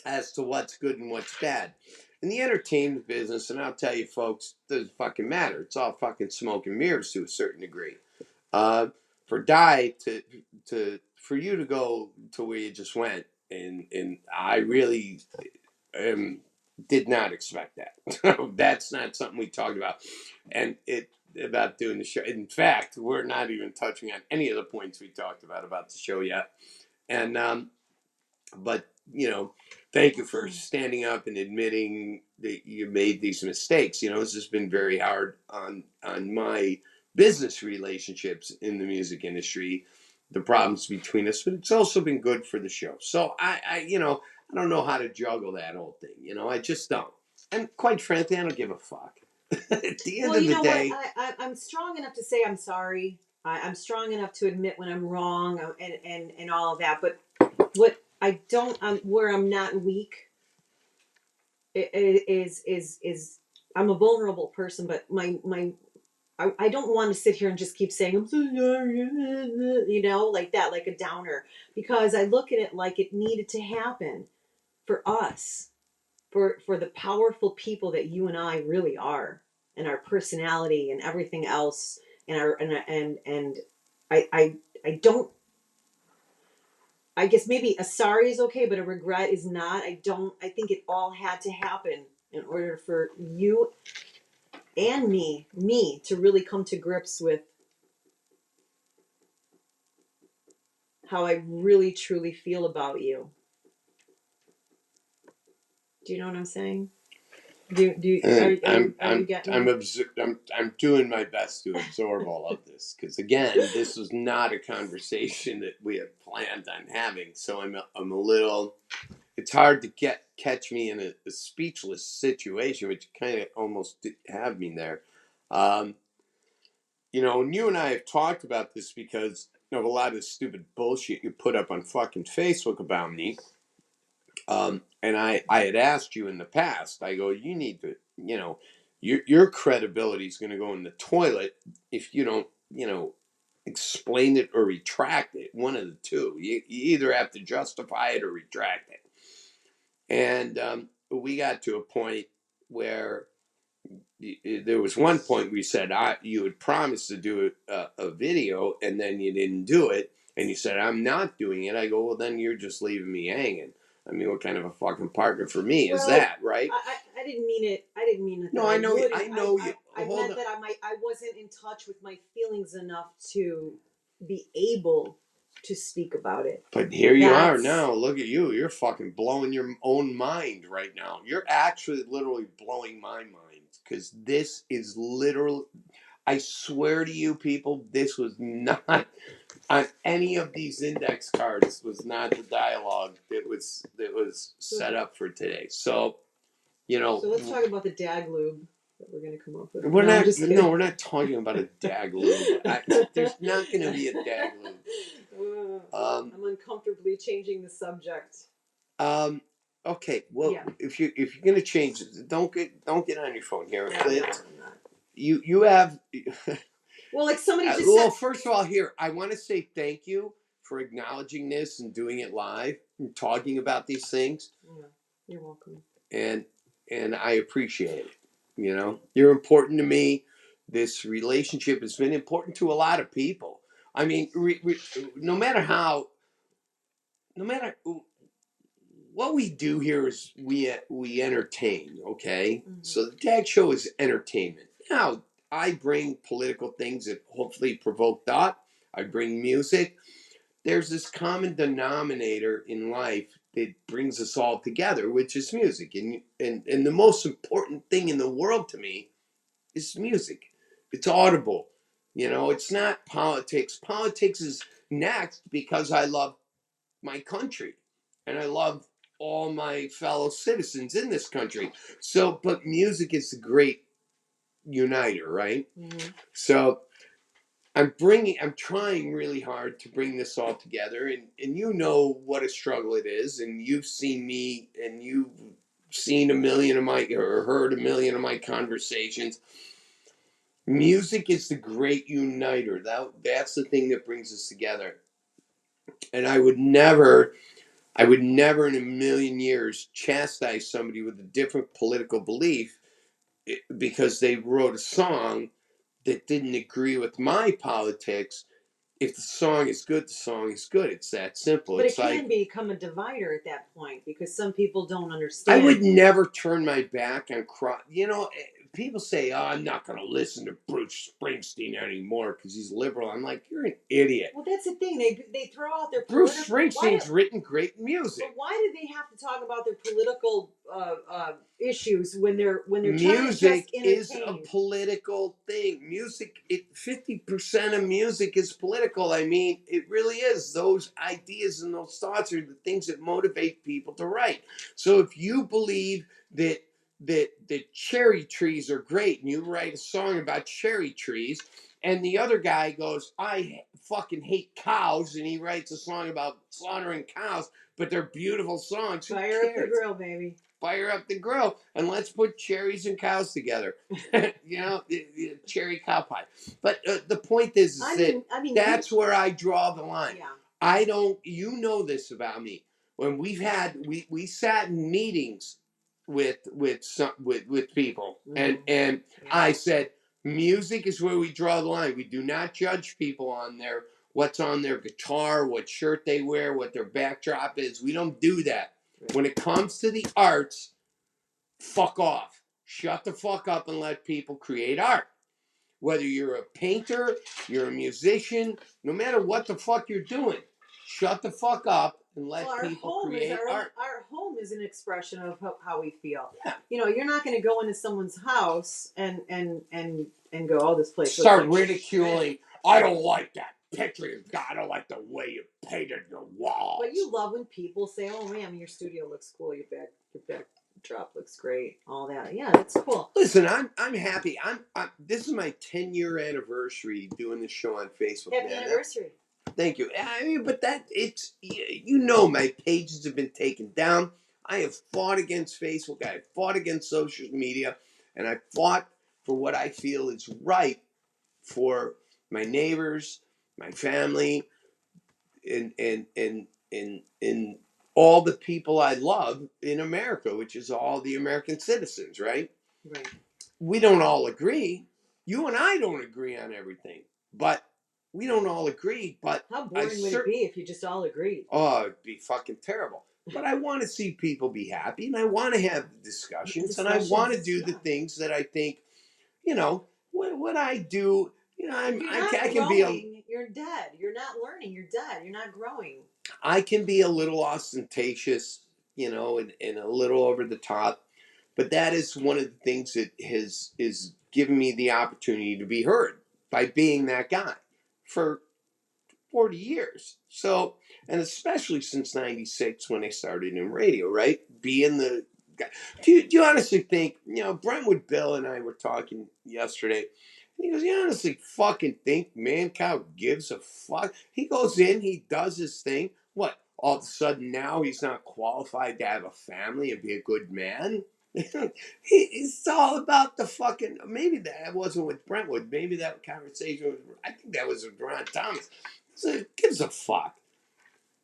as to what's good and what's bad in the entertainment business? And I'll tell you folks, it doesn't fucking matter. It's all fucking smoke and mirrors to a certain degree. For Di for you to go to where you just went, and I really did not expect that. That's not something we talked about, and about doing the show. In fact, we're not even touching on any of the points we talked about the show yet. And but thank you for standing up and admitting that you made these mistakes. This has been very hard on my business relationships in the music industry, the problems between us, but it's also been good for the show. So I don't know how to juggle that whole thing. I just don't. And quite frankly, I don't give a fuck. At the end of the day, I'm strong enough to say I'm sorry. I'm strong enough to admit when I'm wrong and all of that. But what I don't, where I'm not weak, is I'm a vulnerable person. But I don't want to sit here and just keep saying I'm so sorry, like that, like a downer, because I look at it like it needed to happen for us, for the powerful people that you and I really are, and our personality and everything else, and our and I don't. I guess maybe a sorry is okay, but a regret is not. I don't. I think it all had to happen in order for you and me to really come to grips with how I really truly feel about you. Do you know what I'm saying? Are you getting me? I'm doing my best to absorb all of this because again, this was not a conversation that we had planned on having. So I'm a little. It's hard to catch me in a speechless situation, which kind of almost did have me there. And you and I have talked about this because of a lot of the stupid bullshit you put up on fucking Facebook about me. And I had asked you in the past, I go, you need to, your credibility is going to go in the toilet if you don't, explain it or retract it. One of the two. You either have to justify it or retract it. And we got to a point where there was one point we said you had promised to do a video and then you didn't do it, and you said I'm not doing it. I go, well, then you're just leaving me hanging. I mean, what kind of a fucking partner for me is that, right? I didn't mean it. I didn't mean it. No, I know. I know you. I meant that I wasn't in touch with my feelings enough to be able to speak about it. But here you are now. Look at you. You're fucking blowing your own mind right now. You're actually literally blowing my mind, because this is literally, I swear to you people, this was not on any of these index cards, was not the dialogue that was set up for today. So, you know. So let's talk about the DAG lube that we're going to come up with. We're not talking about a DAG lube. There's not going to be a DAG lube. I'm uncomfortably changing the subject. Okay. Well, yeah. if you're going to change it, don't get on your phone here. No, I'm not. You have. Well, like somebody just well, first of all, here I want to say thank you for acknowledging this and doing it live and talking about these things. Yeah, you're welcome. And I appreciate it. You know, you're important to me. This relationship has been important to a lot of people. I mean, no matter what we do here is we entertain, okay? Mm-hmm. So the DAG show is entertainment. Now, I bring political things that hopefully provoke thought. I bring music. There's this common denominator in life that brings us all together, which is music. And the most important thing in the world to me is music. It's audible. You know, it's not politics. Politics is next because I love my country and I love all my fellow citizens in this country. So, but music is the great uniter, right? Mm-hmm. So I'm trying really hard to bring this all together, and you know what a struggle it is, and you've seen me, and you've seen heard a million of my conversations. Music is the great uniter. That's the thing that brings us together. And I would never in a million years chastise somebody with a different political belief because they wrote a song that didn't agree with my politics. If the song is good, the song is good. It's that simple. But it can become a divider at that point because some people don't understand. I would never turn my back on you know, people say, "Oh, I'm not going to listen to Bruce Springsteen anymore because he's liberal." I'm like, "You're an idiot." Well, that's the thing. They throw out their Bruce Springsteen's written great music. But why do they have to talk about their political issues when they're music is a political thing. Music, 50% of music is political. I mean, it really is. Those ideas and those thoughts are the things that motivate people to write. So if you believe that cherry trees are great and you write a song about cherry trees, and the other guy goes, I fucking hate cows, and he writes a song about slaughtering cows, but they're beautiful songs. Fire up the grill, baby. Fire up the grill, and let's put cherries and cows together. You know, the cherry cow pie. But the point is that's where I draw the line. Yeah. I don't, you know this about me. When we sat in meetings with people, mm-hmm. and yeah. I said, music is where we draw the line. We do not judge people on what's on their guitar, what shirt they wear, what their backdrop is. We don't do that. When it comes to the arts, fuck off. Shut the fuck up and let people create art. Whether you're a painter, you're a musician, no matter what the fuck you're doing, shut the fuck up and let people create art. Our home is an expression of how we feel. Yeah. You know, you're not going to go into someone's house and go, oh, this place start like ridiculing. I don't like that picture you got. I don't like the way you painted your walls. But you love when people say, oh, man, your studio looks cool. Your backdrop looks great. All that. Yeah, that's cool. Listen, I'm happy. This is my 10-year anniversary doing this show on Facebook. Happy anniversary. Thank you. I mean, but my pages have been taken down. I have fought against Facebook. I have fought against social media. And I fought for what I feel is right for my neighbors my family, and all the people I love in America, which is all the American citizens, right? Right. We don't all agree. You and I don't agree on everything, but we don't all agree. But how boring would it be if you just all agreed? Oh, it'd be fucking terrible. But I want to see people be happy, and I want to have discussions, and I want to do the things that I think, what I do. I can be you're dead. You're not learning. You're dead. You're not growing. I can be a little ostentatious, and a little over the top, but that is one of the things that is given me the opportunity to be heard by being that guy for 40 years. So, and especially since 96 when I started in radio, right? Being the guy. Do you honestly think, Brentwood Bill and I were talking yesterday, and he goes, you honestly fucking think Mancow gives a fuck? He goes in, he does his thing. What? All of a sudden now he's not qualified to have a family and be a good man? It's all about the fucking. Maybe that wasn't with Brentwood. Maybe that conversation was. I think that was with Ron Thomas. So it gives a fuck.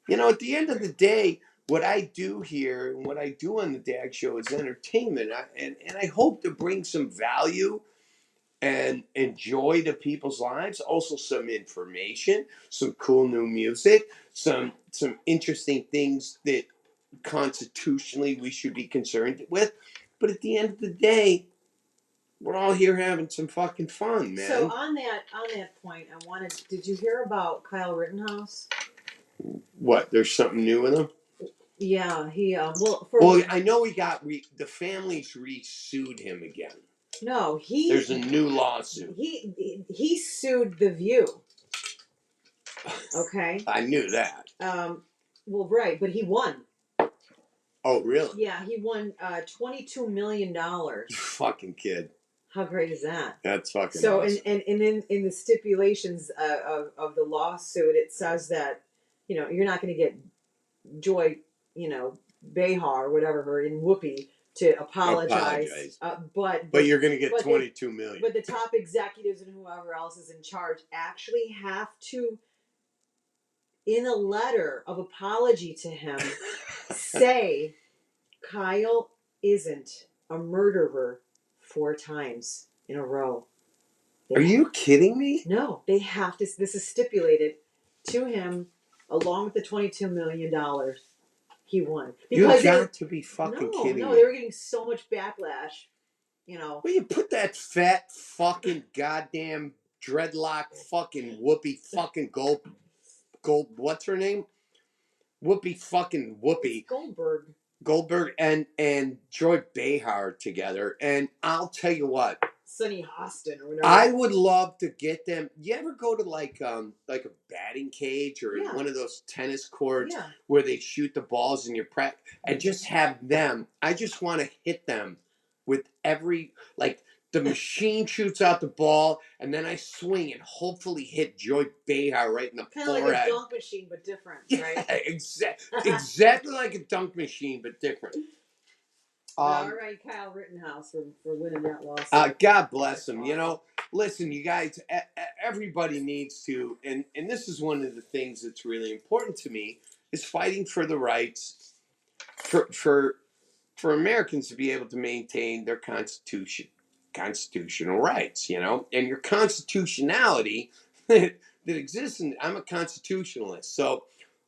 At the end of the day, what I do here and what I do on the DAG show is entertainment, and I hope to bring some value and joy to people's lives. Also, some information, some cool new music, some interesting things that constitutionally we should be concerned with. But at the end of the day, we're all here having some fucking fun, man. So on that point, did you hear about Kyle Rittenhouse? What? There's something new with him? Yeah, he I know the families re-sued him again. No, there's a new lawsuit. He sued The View. Okay. I knew that. Well, right, but he won. Oh, really? Yeah, he won $22 million. Fucking kid. How great is that? That's fucking so awesome. and in the stipulations of the lawsuit, it says that you're not going to get Joy Behar or whatever her in Whoopi to apologize. But you're going to get 22 million. But the top executives and whoever else is in charge actually have to, in a letter of apology to him, say Kyle isn't a murderer 4 times in a row. Are you kidding me? No, they have to. This is stipulated to him along with the $22 million he won. Because you got to be fucking kidding me. No, they were getting so much backlash. Well, you put that fat fucking goddamn dreadlock fucking Whoopi fucking Gold, what's her name? Whoopi fucking Whoopi. It's Goldberg and Joy Behar together. And I'll tell you what. Sunny Hostin or whatever. I would love to get them. You ever go to like a batting cage or one of those tennis courts where they shoot the balls in your practice and just have them? I just want to hit them with the machine shoots out the ball and then I swing and hopefully hit Joy Behar right in the forehead. Kind of like a dunk machine but different, right? Exactly like a dunk machine but different. All right, Kyle Rittenhouse for winning that lawsuit. God bless him. Awesome. Listen, you guys, everybody needs to, and this is one of the things that's really important to me, is fighting for the rights for Americans to be able to maintain their constitutional rights, and your constitutionality that exists. I'm a constitutionalist, so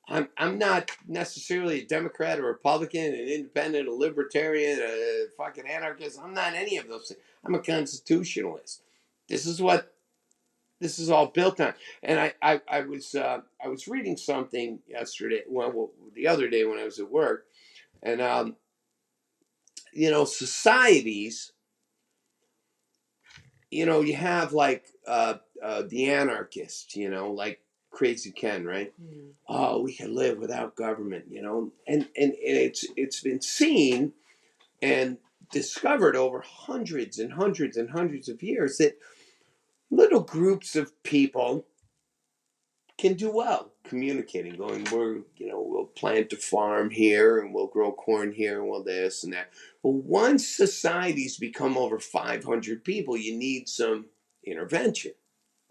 I'm not necessarily a Democrat or Republican, an independent, a libertarian, a fucking anarchist. I'm not any of those things. I'm a constitutionalist. This is what this is all built on. And I was reading something yesterday, the other day when I was at work, and societies, you have like the anarchists, like Crazy Ken, right? Oh, we can live without government, and it's been seen and discovered over hundreds and hundreds and hundreds of years that little groups of people can do well communicating, going, we'll plant a farm here and we'll grow corn here and we'll this and that. But once societies become over 500 people, you need some intervention,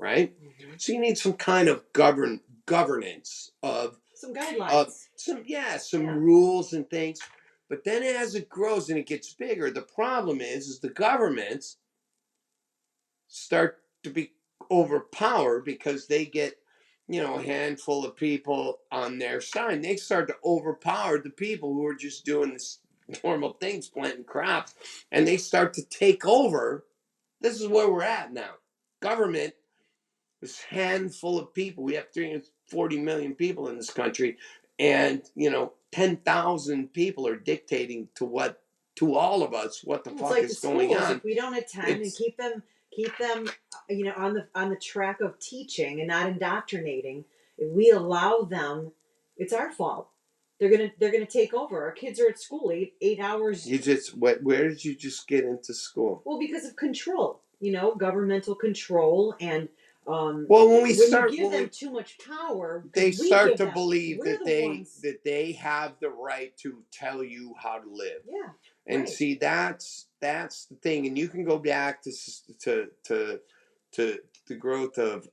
right? Mm-hmm. So you need some kind of governance of some guidelines, some rules and things. But then as it grows and it gets bigger, the problem is the governments start to be overpowered because they get, a handful of people on their side. They start to overpower the people who are just doing this normal things, planting crops, and they start to take over. This is where we're at now. Government, this handful of people. We have 340 million people in this country, and 10,000 people are dictating to all of us what the fuck is going on. If we don't attend and keep them on the track of teaching and not indoctrinating, if we allow them, it's our fault. They're gonna take over. Our kids are at school 8 hours. Where did you just get into school? Well, because of control, governmental control, and when you give them too much power, they start to believe that they have the right to tell you how to live. Yeah. And see, that's the thing, and you can go back to the growth of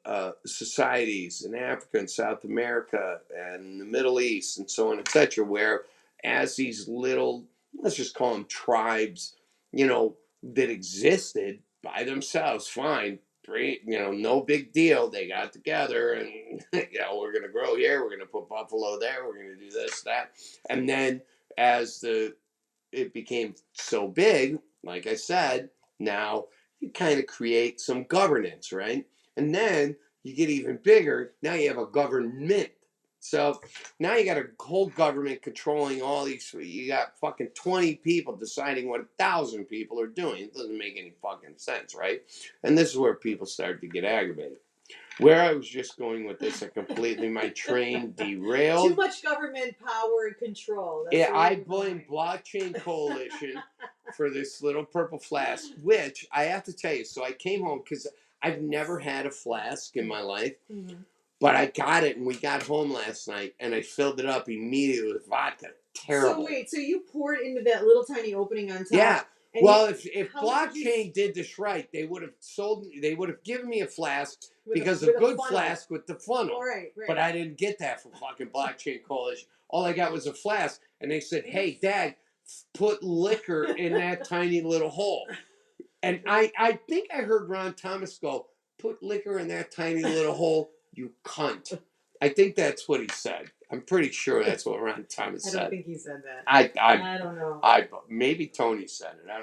societies in Africa and South America and the Middle East and so on, etc., where as these little, let's just call them tribes, that existed by themselves, fine, great, no big deal. They got together and we're gonna grow here, we're gonna put buffalo there, we're gonna do this, that, and then as it became so big, like I said, now you kind of create some governance, right? And then you get even bigger. Now you have a government. So now you got a whole government controlling all these. You got fucking 20 people deciding what 1,000 people are doing. It doesn't make any fucking sense, right? And this is where people start to get aggravated. Where I was just going with this, my train derailed. Too much government power and control. I blame Blockchain Coalition for this little purple flask, which I have to tell you. So I came home because I've never had a flask in my life, but I got it, and we got home last night, and I filled it up immediately with vodka. Terrible. So wait, so you poured into that little tiny opening on top? Yeah. Well, if Blockchain did this right, they would have given me a flask because a good flask with the funnel. Right. But I didn't get that from fucking Blockchain Coalition. All I got was a flask, and they said, "Hey, Dad, put liquor in that tiny little hole." And I think I heard Ron Thomas go, "Put liquor in that tiny little hole, you cunt." I think that's what he said. I'm pretty sure that's what Ron Thomas said. I don't think he said that. I don't know. Maybe Tony said it. I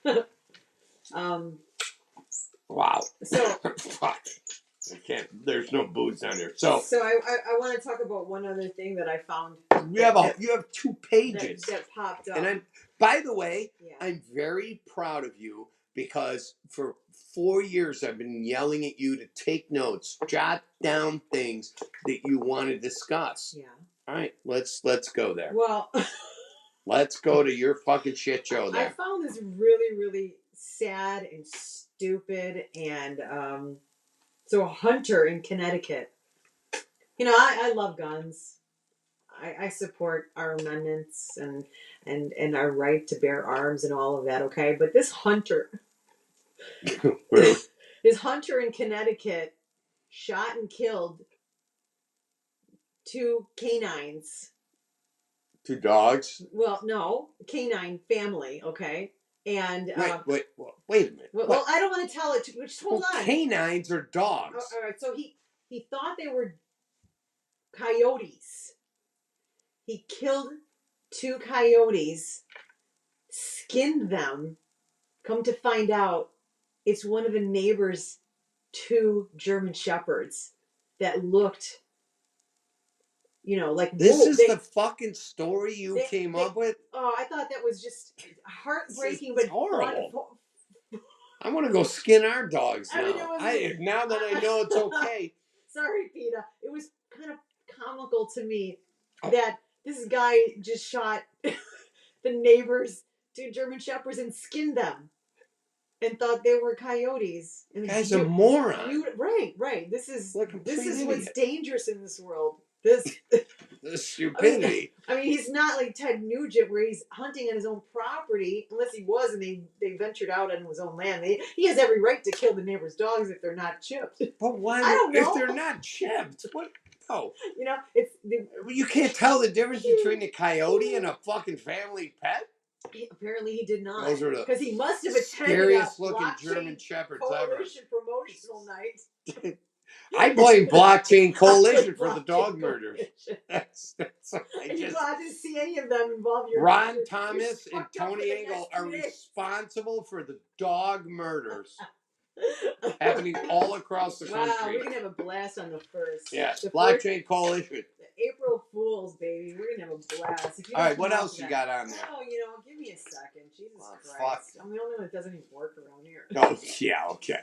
don't know. Wow. So fuck. I can't. There's no booze down here. So I want to talk about one other thing that I found. You have 2 pages that popped up. And by the way, I'm very proud of you because for 4 years I've been yelling at you to take notes, jot down things that you want to discuss. Yeah. All right, let's go there. Well, let's go to your fucking shit show there. I found this really, really sad and stupid, and so a hunter in Connecticut. I love guns. I support our amendments and our right to bear arms and all of that, okay? But this hunter in Connecticut shot and killed 2 canines. 2 dogs? Well, no, canine family, okay? And wait a minute. Well, I don't want to tell it. Just hold on. Canines are dogs. All right. So he thought they were coyotes. He killed 2 coyotes, skinned them. Come to find out, it's one of the neighbor's 2 German shepherds that looked, like this is the fucking story you came up with. Oh, I thought that was just heartbreaking, but horrible. I want to go skin our dogs now. Now that I know it's okay. Sorry, Peter. It was kind of comical to me that this guy just shot the neighbor's 2 German shepherds and skinned them, and thought they were coyotes. And guy's a moron. Right. This is what's dangerous in this world. This The stupidity. I mean, he's not like Ted Nugent where he's hunting on his own property, unless he was and they ventured out on his own land. He has every right to kill the neighbor's dogs if they're not chipped. But why? I don't know. If they're not chipped, what? No. You know, it's you can't tell the difference between a coyote and a fucking family pet. Apparently he did not, Those are the because he must have attended scariest a looking blockchain German shepherds coalition promotional night. I blame Blockchain Coalition for the dog murders. That's I didn't see any of them involved. Ron Thomas and Tony Engel are responsible for the dog murders happening all across the country. Wow, we're gonna have a blast on the 1st. Yes, Blockchain Coalition. April Fools, baby. We're gonna have a blast. All right, what else you got on there? Oh, give me a second. Jesus Christ. I'm the only one that doesn't even work around here. Oh, yeah, okay.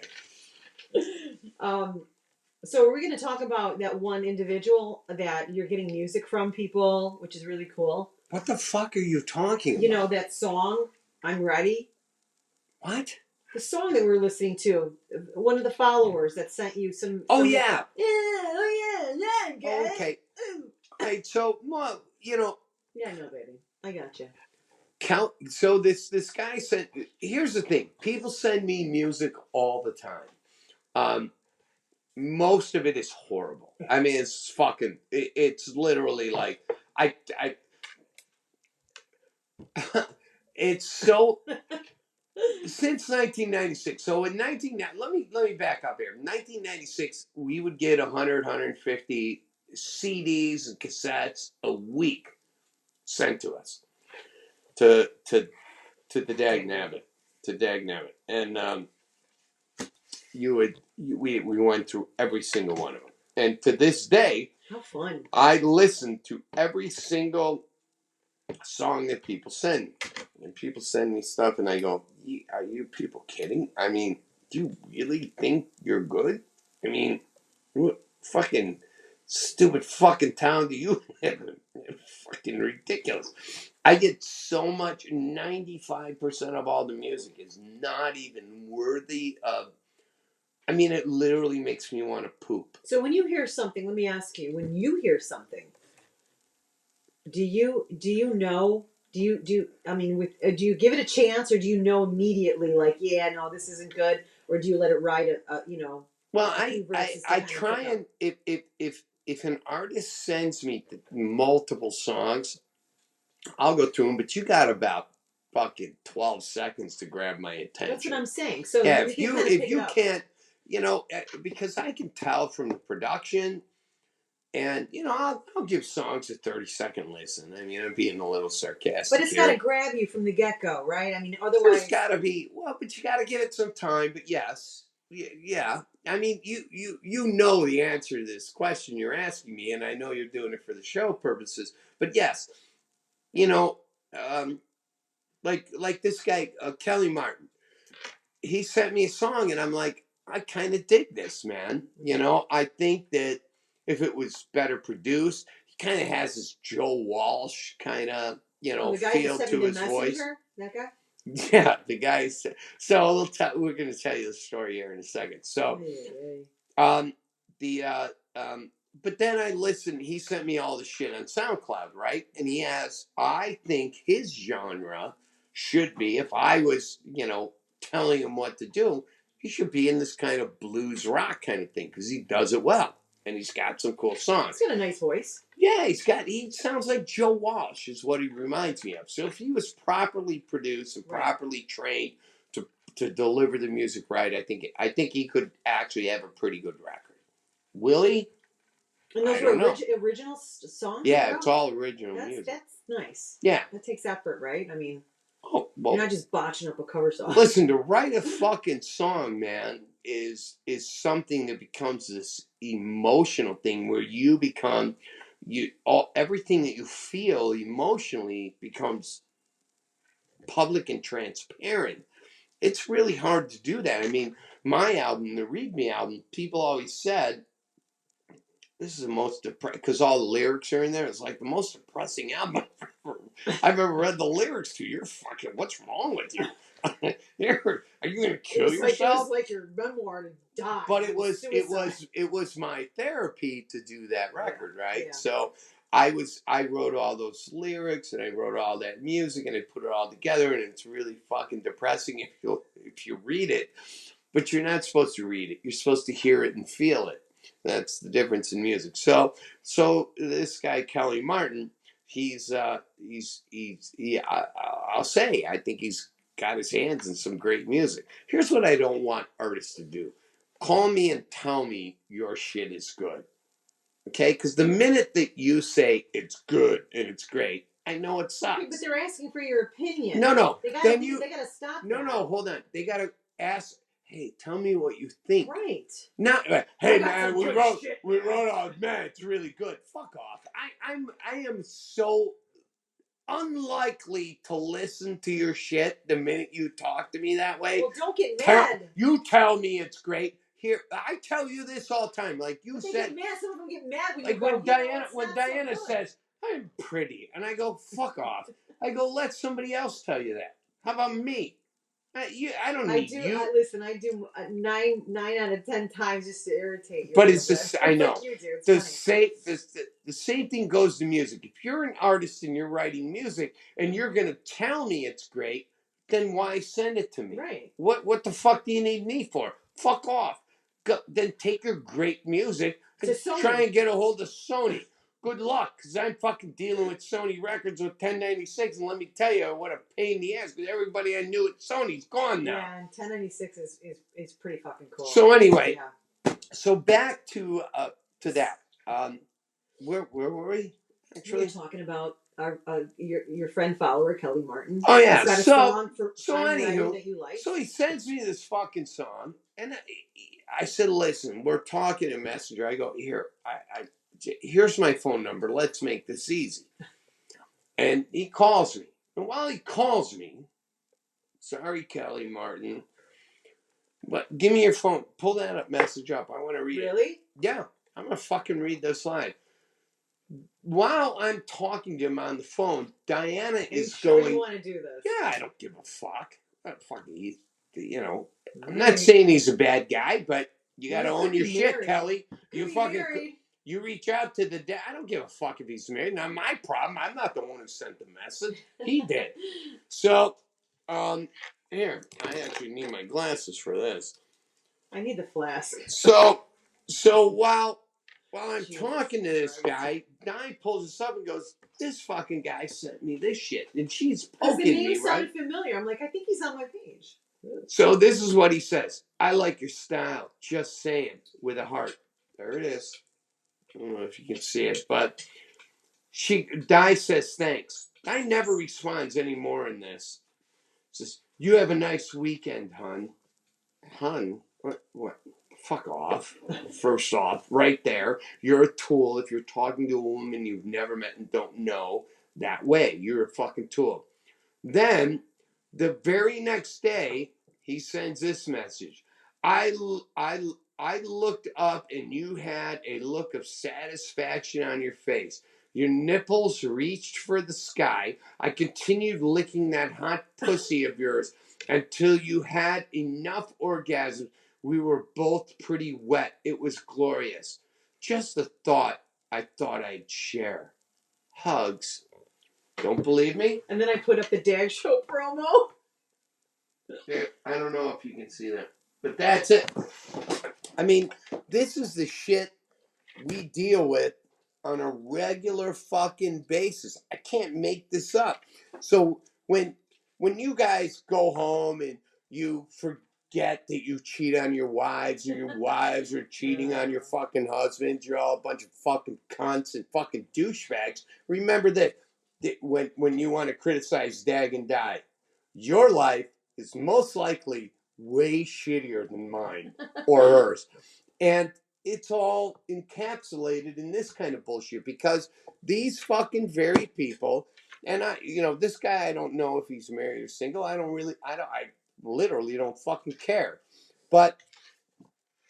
So we're going to talk about that one individual that you're getting music from people, which is really cool. What the fuck are you talking about? That song, I'm Ready. What? The song that we're listening to. One of the followers that sent you some... Oh, yeah. Yeah. Okay. All right, so, well, Yeah, I know, baby. I got you. So this guy sent... Here's the thing. People send me music all the time. Most of it is horrible. I mean, it's fucking... It's literally like... It's so... Since 1996. So in let me back up here. In 1996, we would get 150 CDs and cassettes a week sent to us to the DAG Nabbit. And we went through every single one of them. And to this day, how fun. I listen to every single song that people send me. And people send me stuff and I go, are you people kidding? I mean, do you really think you're good? I mean, what fucking stupid fucking town do you live in? It's fucking ridiculous. I get so much, 95% of all the music is not even worthy of, I mean, it literally makes me want to poop. So when you hear something, let me ask you, when you hear something, do you know, do you give it a chance, or do you know immediately, like, yeah, no, this isn't good, or do you let it ride Well, I try and if an artist sends me multiple songs, I'll go through them, but you got about fucking 12 seconds to grab my attention. That's what I'm saying. So yeah, if you can't, because I can tell from the production. And, I'll give songs a 30-second listen. I mean, I'm being a little sarcastic. But it's got to grab you from the get-go, right? I mean, otherwise... It's got to be... Well, but you got to give it some time. But yes. Yeah. I mean, you know the answer to this question you're asking me, and I know you're doing it for the show purposes. But yes, like this guy, Kelly Martin, he sent me a song, and I'm like, I kind of dig this, man. I think that if it was better produced, he kind of has this Joe Walsh kind of, feel to his voice. That guy? Yeah, the guy. So we're going to tell you the story here in a second. So, but then I listened. He sent me all the shit on SoundCloud, right? And he has, I think his genre should be, if I was, telling him what to do, he should be in this kind of blues rock kind of thing because he does it well. And he's got some cool songs. He's got a nice voice. Yeah, he sounds like Joe Walsh is what he reminds me of. So if he was properly produced and properly trained to deliver the music right, I think he could actually have a pretty good record. Will he? And those were original songs? Yeah, it's all original music. That's nice. Yeah. That takes effort, right? I mean, well, you're not just botching up a cover song. Listen, to write a fucking song, man, is something that becomes this emotional thing where you become everything that you feel emotionally becomes public and transparent. It's really hard to do that. I mean, my album, the Read Me album, people always said this is the most depressing, because all the lyrics are in there. It's like the most depressing album I've ever read the lyrics to. You're fucking, what's wrong with you? Are you gonna kill yourself? It was like your memoir to die. But it was my therapy to do that record, right? Yeah. So I wrote all those lyrics and I wrote all that music and I put it all together, and it's really fucking depressing if you read it. But you're not supposed to read it. You're supposed to hear it and feel it. That's the difference in music. So this guy Kelly Martin, I'll say I think he's got his hands in some great music. Here's what I don't want artists to do: call me and tell me your shit is good. Okay, because the minute that you say it's good and it's great, I know it sucks. But they're asking for your opinion. No. They Then gotta stop. No, hold on. They gotta ask. Hey, tell me what you think. Right. Not hey man, we wrote all man, it's really good. Fuck off. I am so unlikely to listen to your shit the minute you talk to me that way. Well, don't get mad. You tell me it's great. Here, I tell you this all the time. Like you said, get mad. Some of them get mad when like you go, when Diana says I'm pretty, and I go fuck off. I go, let somebody else tell you that. How about me? I don't need you. Listen, I do 9 out of 10 times just to irritate you. But it's just, I know. Like you do. The same thing goes to music. If you're an artist and you're writing music and you're going to tell me it's great, then why send it to me? Right. What the fuck do you need me for? Fuck off. Then take your great music and try and get a hold of Sony. Good luck, because I'm fucking dealing with Sony Records with 1096, and let me tell you what a pain in the ass, because everybody I knew at Sony's gone now. Yeah, and 1096 is pretty fucking cool. So anyway, so back to that. Where were we? Actually, we were talking about our your friend follower Kelly Martin. Oh yeah. Got a song for anywho, that you like. So he sends me this fucking song, and I said, "Listen, we're talking in Messenger." I go, "Here, here's my phone number. Let's make this easy." And he calls me. And while he calls me, sorry, Kelly Martin, but give me your phone. Pull that message up. I want to read it. Really? Yeah. I'm going to fucking read this line. While I'm talking to him on the phone, Diana is going. You want to do this? Yeah, I don't give a fuck. I'm not saying he's a bad guy, but you got to own your shit, Kelly. You reach out to the dad. I don't give a fuck if he's married. Not my problem. I'm not the one who sent the message. He did. So, here, I actually need my glasses for this. I need the flask. So while I'm talking to this guy, Di pulls us up and goes, "This fucking guy sent me this shit," and she's poking me, right? The name sounded familiar. I'm like, I think he's on my page. So this is what he says: "I like your style. Just saying," with a heart. There it is. I don't know if you can see it, but Di says thanks. Di never responds anymore in this. Says, "You have a nice weekend, hun." Hun? What? Fuck off. First off, right there, you're a tool if you're talking to a woman you've never met and don't know that way. You're a fucking tool. Then, the very next day, he sends this message. I looked up and you had a look of satisfaction on your face. Your nipples reached for the sky. I continued licking that hot pussy of yours until you had enough orgasm. We were both pretty wet. It was glorious. Just a thought I thought I'd share. Hugs. Don't believe me? And then I put up the DAG show promo. There, I don't know if you can see that. But that's it. I mean, this is the shit we deal with on a regular fucking basis. I can't make this up. So when you guys go home and you forget that you cheat on your wives, or your wives are cheating on your fucking husbands, you're all a bunch of fucking cunts and fucking douchebags, remember that when you want to criticize DAG and Die, your life is most likely way shittier than mine or hers. And it's all encapsulated in this kind of bullshit, because these fucking very people, and this guy, I don't know if he's married or single. I literally don't fucking care. But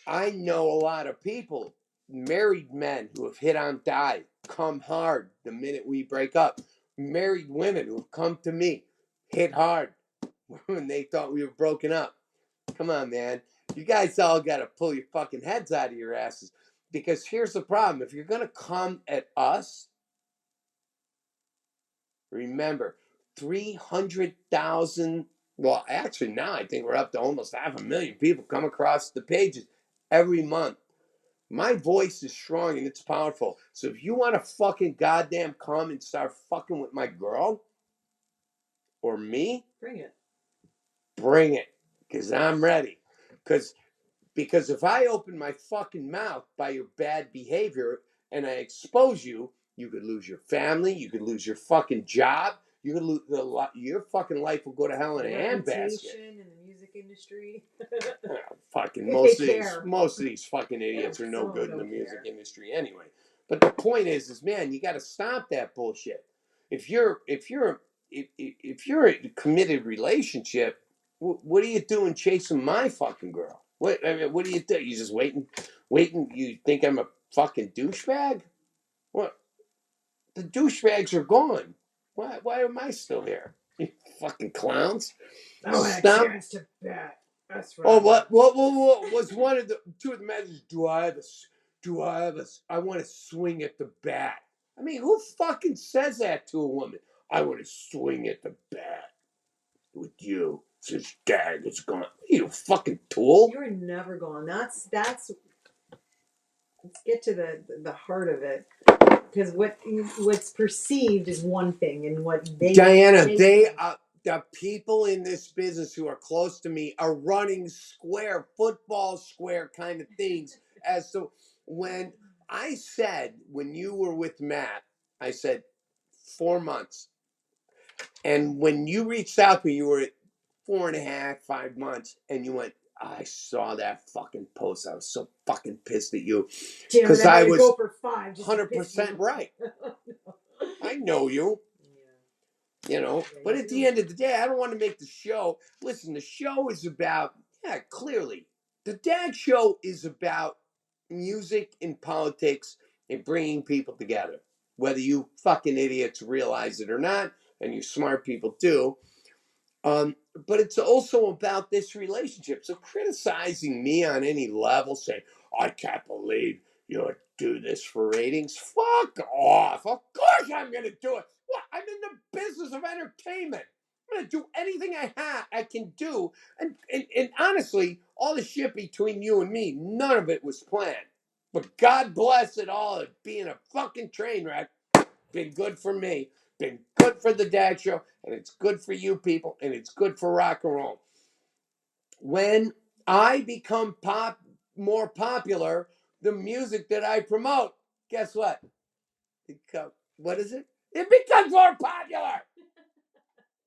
I know a lot of people, married men who have hit on Die, come hard the minute we break up. Married women who have come to me, hit hard when they thought we were broken up. Come on, man. You guys all got to pull your fucking heads out of your asses. Because here's the problem. If you're going to come at us, Remember, 300,000. Well, actually, now I think we're up to almost 500,000 people come across the pages every month. My voice is strong and it's powerful. So if you want to fucking goddamn come and start fucking with my girl or me, Bring it. Bring it. Because I'm ready. Because if I open my fucking mouth by your bad behavior and I expose you, you could lose your family, you could lose your fucking job, you could lose your fucking life will go to hell in a handbasket. In the music industry. Fucking If most of these fucking idiots are no Some good in the don't music care. industry anyway. But the point is man, you got to stop that bullshit. If you're in a committed relationship, what are you doing chasing my fucking girl? What do you do? You just waiting? You think I'm a fucking douchebag? What? The douchebags are gone. Why am I still here? You fucking clowns! I want a Stop. chance to bet. That's right. Oh, what was one of the two of the messages? I want to swing at the bat. I mean, who fucking says that to a woman? I want to swing at the bat with you since DAG is gone. You fucking tool. You're never gone. That's. Let's get to the heart of it. Because what's perceived is one thing, and what Diana, the people in this business who are close to me are running football square kind of things. As to when I said, when you were with Matt, I said 4 months. And when you reached out to me, you were at 4.5, 5 months, and you went, I saw that fucking post. I was so fucking pissed at you. Because I was go for 5, 100% right. I know you. But at the end of the day, I don't want to make the show. Listen, the show is about, clearly, the DAG show is about music and politics and bringing people together. Whether you fucking idiots realize it or not, and you smart people do. But it's also about this relationship. So criticizing me on any level, saying, I can't believe you do this for ratings. Fuck off. Of course I'm going to do it. What? I'm in the business of entertainment. I'm going to do anything I can do. And honestly, all the shit between you and me, none of it was planned. But God bless it all. It being a fucking train wreck, been good for me. Been good for the DAG show, and it's good for you people, and it's good for rock and roll. When I become more popular, the music that I promote, guess what? What is it? It becomes more popular.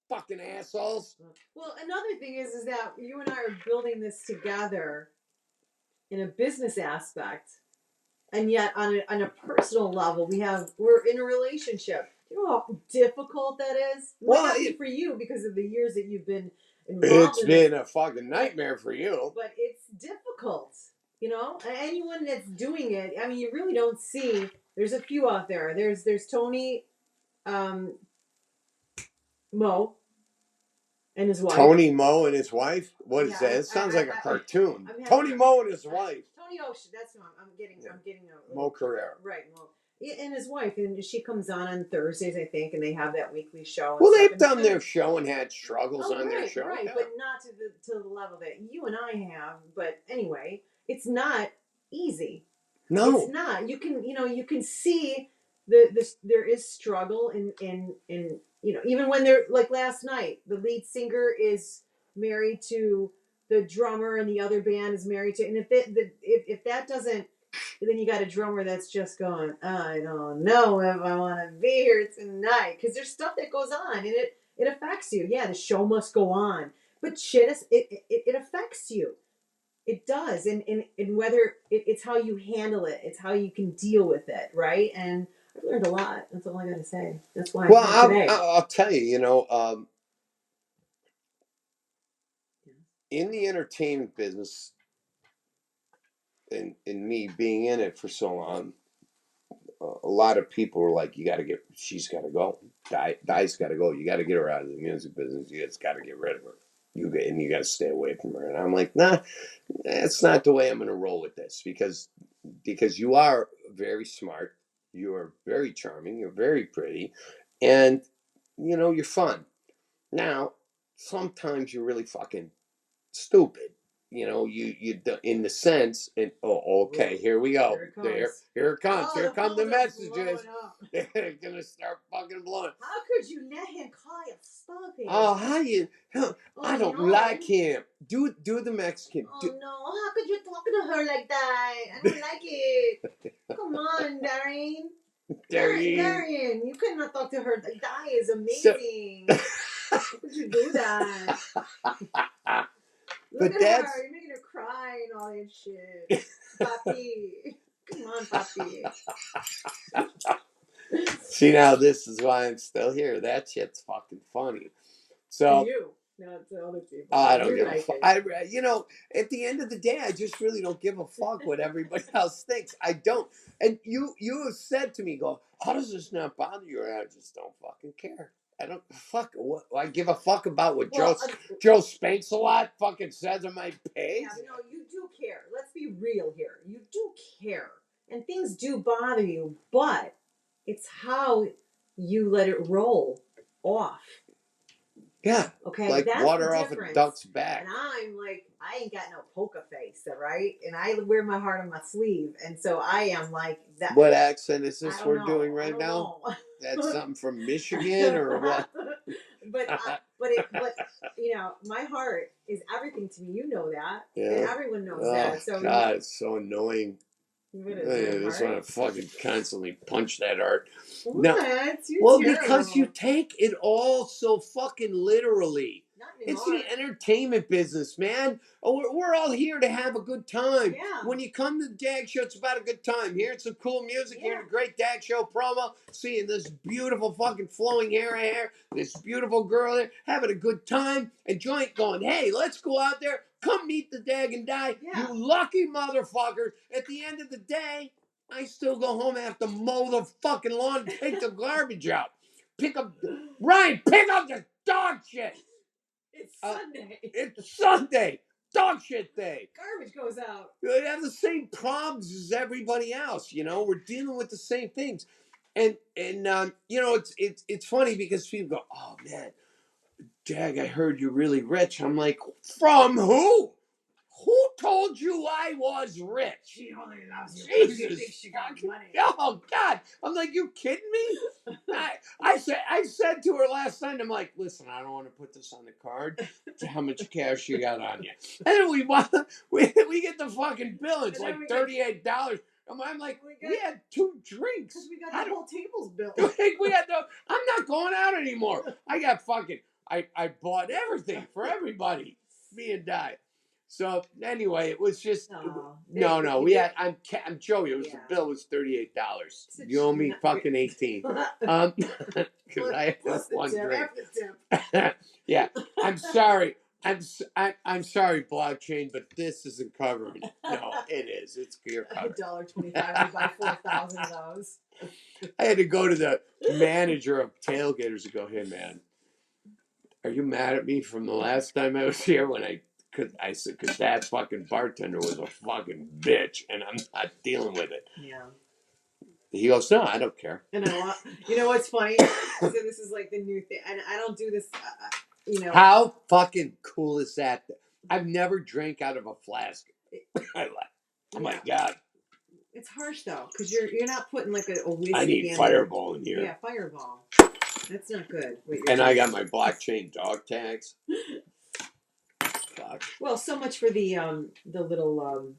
Fucking assholes. Well, another thing is that you and I are building this together in a business aspect, and yet on a personal level, we're in a relationship. You know how difficult that is? Well, not for you because of the years that you've been involved. It's been a fucking nightmare for you. But it's difficult. Anyone that's doing it, I mean, you really don't see. There's a few out there. There's Tony Mo and his wife. Tony Mo and his wife? What is that? It sounds like a cartoon. Tony Mo and his wife. Tony Ocean, that's who I'm getting a Mo Carrera. Right, Mo. And his wife, and she comes on Thursdays, I think, and they have that weekly show. Well, they've done their show and had struggles on their show. Right, but not to the level that you and I have. But anyway, it's not easy. No. It's not. You can see there is struggle in even when they're like last night, the lead singer is married to the drummer and the other band is married to, and if that doesn't, then you got a drummer that's just going, I don't know if I want to be here tonight, because there's stuff that goes on and it affects you. Yeah, the show must go on, but shit, it affects you. It does, and whether it's how you handle it, it's how you can deal with it, right? And I've learned a lot. That's all I got to say. That's why I'm here today. I'll tell you, in the entertainment business, and me being in it for so long, a lot of people were like, she's got to go. Di's got to go. You got to get her out of the music business. You just got to get rid of her. You got to stay away from her. And I'm like, nah, that's not the way I'm going to roll with this, because you are very smart. You are very charming. You're very pretty. And you're fun. Now, sometimes you're really fucking stupid. You in the sense, and okay, here we go. Here it comes. Here come the messages. They're gonna start fucking blowing. How could you let him call you stupid? Oh, I don't like him. Do the Mexican. Oh no! How could you talk to her like that? I don't like it. Come on, Darian. Darian, you cannot talk to her. That is amazing. How could you do that? Look at her. You're making her cry and all that shit. Papi. Come on, Papi. See, now this is why I'm still here. That shit's fucking funny. So you, not to other people. I don't give a fuck. At the end of the day, I just really don't give a fuck what everybody else thinks. I don't. And you have said to me, "Go, how does this not bother you?" And I just don't fucking care. I don't fuck. What I give a fuck about what Joe Spanks a lot fucking says on my page. Yeah, no, you do care. Let's be real here. You do care, and things do bother you, but it's how you let it roll off. Yeah. Okay. Like that's water off a duck's back. And I'm like, I ain't got no poker face, all right? And I wear my heart on my sleeve, and so I am like that. What accent is this we're doing right now? That's something from Michigan or what? But my heart is everything to me. You know that, yeah. and everyone knows that. So God, it's so annoying. I just want to fucking constantly punch that heart. What? No, well, terrible. Because you take it all so fucking literally. It's the entertainment business, man. We're all here to have a good time. Yeah. When you come to the DAG show, it's about a good time. Hearing some cool music, hearing a great DAG show promo, seeing this beautiful fucking flowing hair, this beautiful girl there, having a good time, enjoying, going, hey, let's go out there. Come meet the DAG and die. Yeah. You lucky motherfuckers. At the end of the day, I still go home and have to mow the fucking lawn and take the garbage out. Pick up the dog shit. It's Sunday. It's Sunday. Dog shit day. Garbage goes out. They have the same problems as everybody else. We're dealing with the same things. And it's funny because people go, oh, man, DAG, I heard you're really rich. I'm like, from who? Who told you I was rich? She only loves you. Jesus. She got money. Oh, God. I'm like, you kidding me? I said to her last night, I'm like, listen, I don't want to put this on the card. How much cash you got on you? And then we get the fucking bill. It's like $38. I'm like, we had 2 drinks. Because we got the whole table's bill. I'm not going out anymore. I got fucking, I bought everything for everybody. Me and Di. So anyway, it was just no. We had I'm Joey. The bill was $38. You owe me fucking 18. Because I had one drink. Yeah, I'm sorry. I'm sorry, blockchain, but this isn't covering. No, it is. It's clear covered. $1.25. We buy 4,000 of those. I had to go to the manager of Tailgaters and go, hey man, are you mad at me from the last time I was here when I said, because that fucking bartender was a fucking bitch, and I'm not dealing with it. Yeah. He goes, no, I don't care. And you know what's funny? So this is like the new thing, and I don't do this. How fucking cool is that? I've never drank out of a flask. Oh my God. It's harsh though, because you're not putting like a whiskey. I need Fireball in here. Yeah, Fireball. That's not good. And I got my blockchain dog tags. Well, so much for the little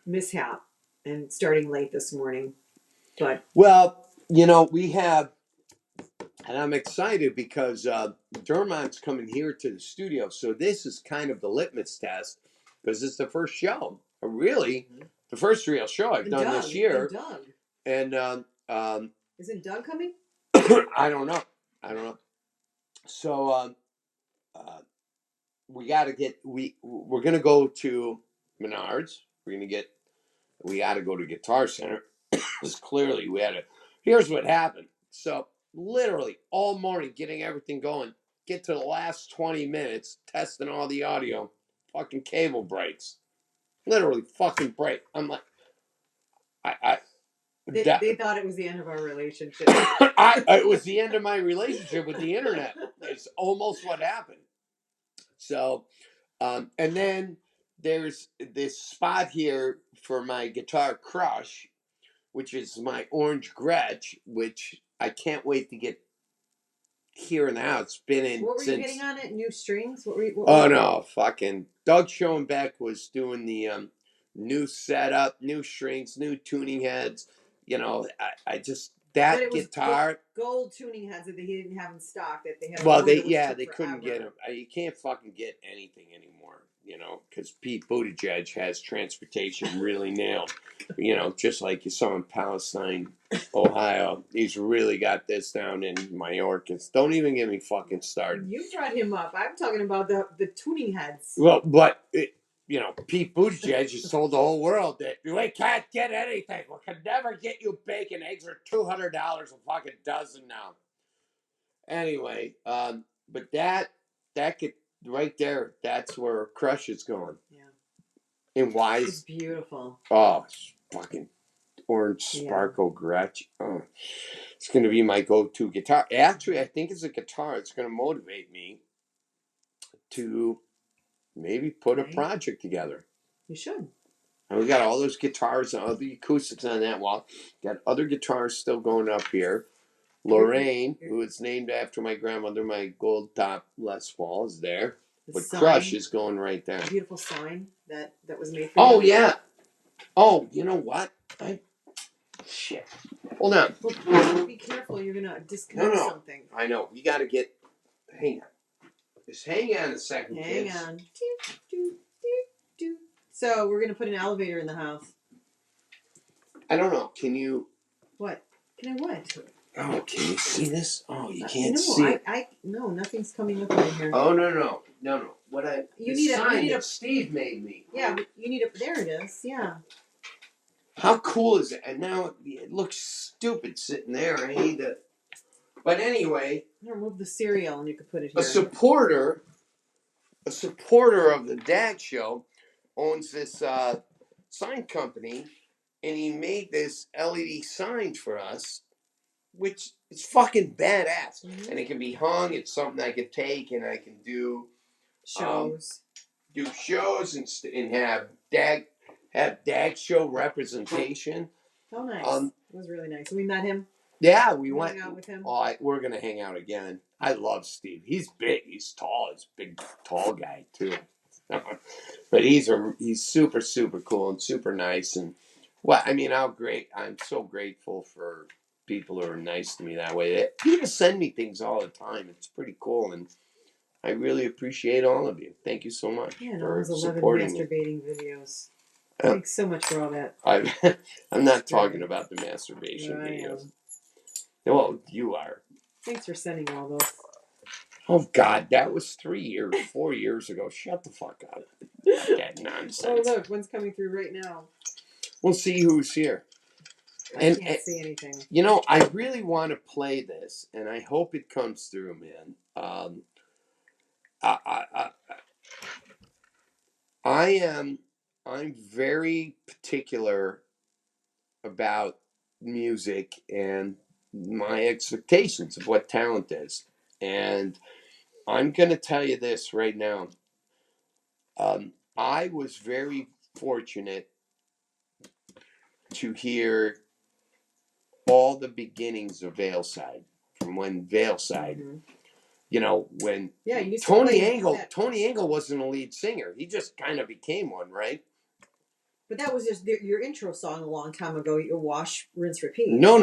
mishap and starting late this morning. But we have, and I'm excited because Dermont's coming here to the studio, so this is kind of the litmus test because it's the first show, really, the first real show I've done this year. And isn't Doug coming? I don't know. So we got to get we're gonna go to Menards. We got to go to Guitar Center because clearly here's what happened. So literally all morning getting everything going, get to the last 20 minutes testing all the audio, fucking cable breaks, literally fucking break. I'm like, They thought it was the end of our relationship. It was the end of my relationship with the internet. It's almost what happened. So, and then there's this spot here for my guitar crush, which is my orange Gretsch, which I can't wait to get here now. It's been in. What were you getting on it? New strings? What were Oh no, fucking Doug Schoenbeck was doing the new setup, new strings, new tuning heads. You know, I just that guitar. Gold tuning heads that he didn't have in stock. That they had. Well, they couldn't get them. You can't fucking get anything anymore. You know, because Pete Buttigieg has transportation really nailed. You know, just like you saw in Palestine, Ohio. He's really got this down in Mayorkas. Don't even get me fucking started. You brought him up. I'm talking about the tuning heads. Well, but you know, Pete Buttigieg has told the whole world that we can't get anything. We can never get you bacon. Eggs are $200 a fucking dozen now. Anyway, but that could right there. That's where Crush is going. Yeah. And why? It's beautiful. Oh, it's fucking orange sparkle Gretsch. Oh, it's gonna be my go-to guitar. Actually, I think it's a guitar. It's gonna motivate me to maybe put a project together. You should. And we got all those guitars and all the acoustics on that wall. Got other guitars still going up here. Lorraine, who is named after my grandmother, my gold top Les Paul is there. But Crush is going right there. Beautiful sign that was made for you. Oh, yeah. Oh, you know what? Shit. Hold on. Well, be careful. You're going to disconnect something. I know. We got to get... Hang on. Just hang on a second, Hang on. So, we're going to put an elevator in the house. I don't know. Can you... What? Can I what? Oh, can you see this? Oh, you can't see it. No, nothing's coming up right here. Oh, no. You need a Steve made me. Yeah, you need a... There it is. Yeah. How cool is it? And now it looks stupid sitting there. I need to... But anyway... Remove the cereal and you could put it here. A supporter of the DAG show owns this sign company, and he made this LED sign for us, which is fucking badass. Mm-hmm. And it can be hung. It's something I could take and I can do shows. Do shows and have DAG show representation. Oh, nice. It was really nice. We met him. Yeah, we went. Hang out with him. Oh, we're going to hang out again. I love Steve. He's big. He's tall. He's a big, tall guy, too. But he's super, super cool and super nice. And, well, I mean, I'm so grateful for people who are nice to me that way. People send me things all the time. It's pretty cool. And I really appreciate all of you. Thank you so much for supporting me. Masturbating videos. Thanks so much for all that. I'm not talking about the masturbation videos. Well, you are. Thanks for sending all those. Oh, God, that was 4 years ago. Shut the fuck up. That nonsense. Oh, look, one's coming through right now. We'll see who's here. I can't see anything. You know, I really want to play this, and I hope it comes through, man. I'm very particular about music and my expectations of what talent is. And I'm going to tell you this right now. I was very fortunate to hear all the beginnings of Veilside, from when Veilside, you know, when Tony Angle wasn't a lead singer. He just kind of became one, right? But that was just your intro song a long time ago. Your Wash, Rinse, Repeat. No.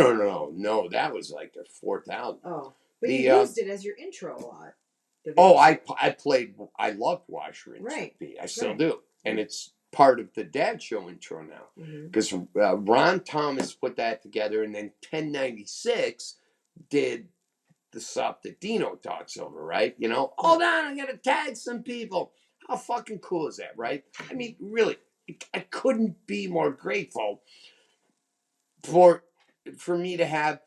That was like their fourth album. Oh, but you used it as your intro a lot. Oh, I loved Wash, Rinse, Repeat. I still do. And it's part of the DAG show intro now. Because Ron Thomas put that together, and then 1096 did the stuff that Dino talks over, right? You know, hold on, I gotta tag some people. How fucking cool is that, right? I mean, really, I couldn't be more grateful for me to have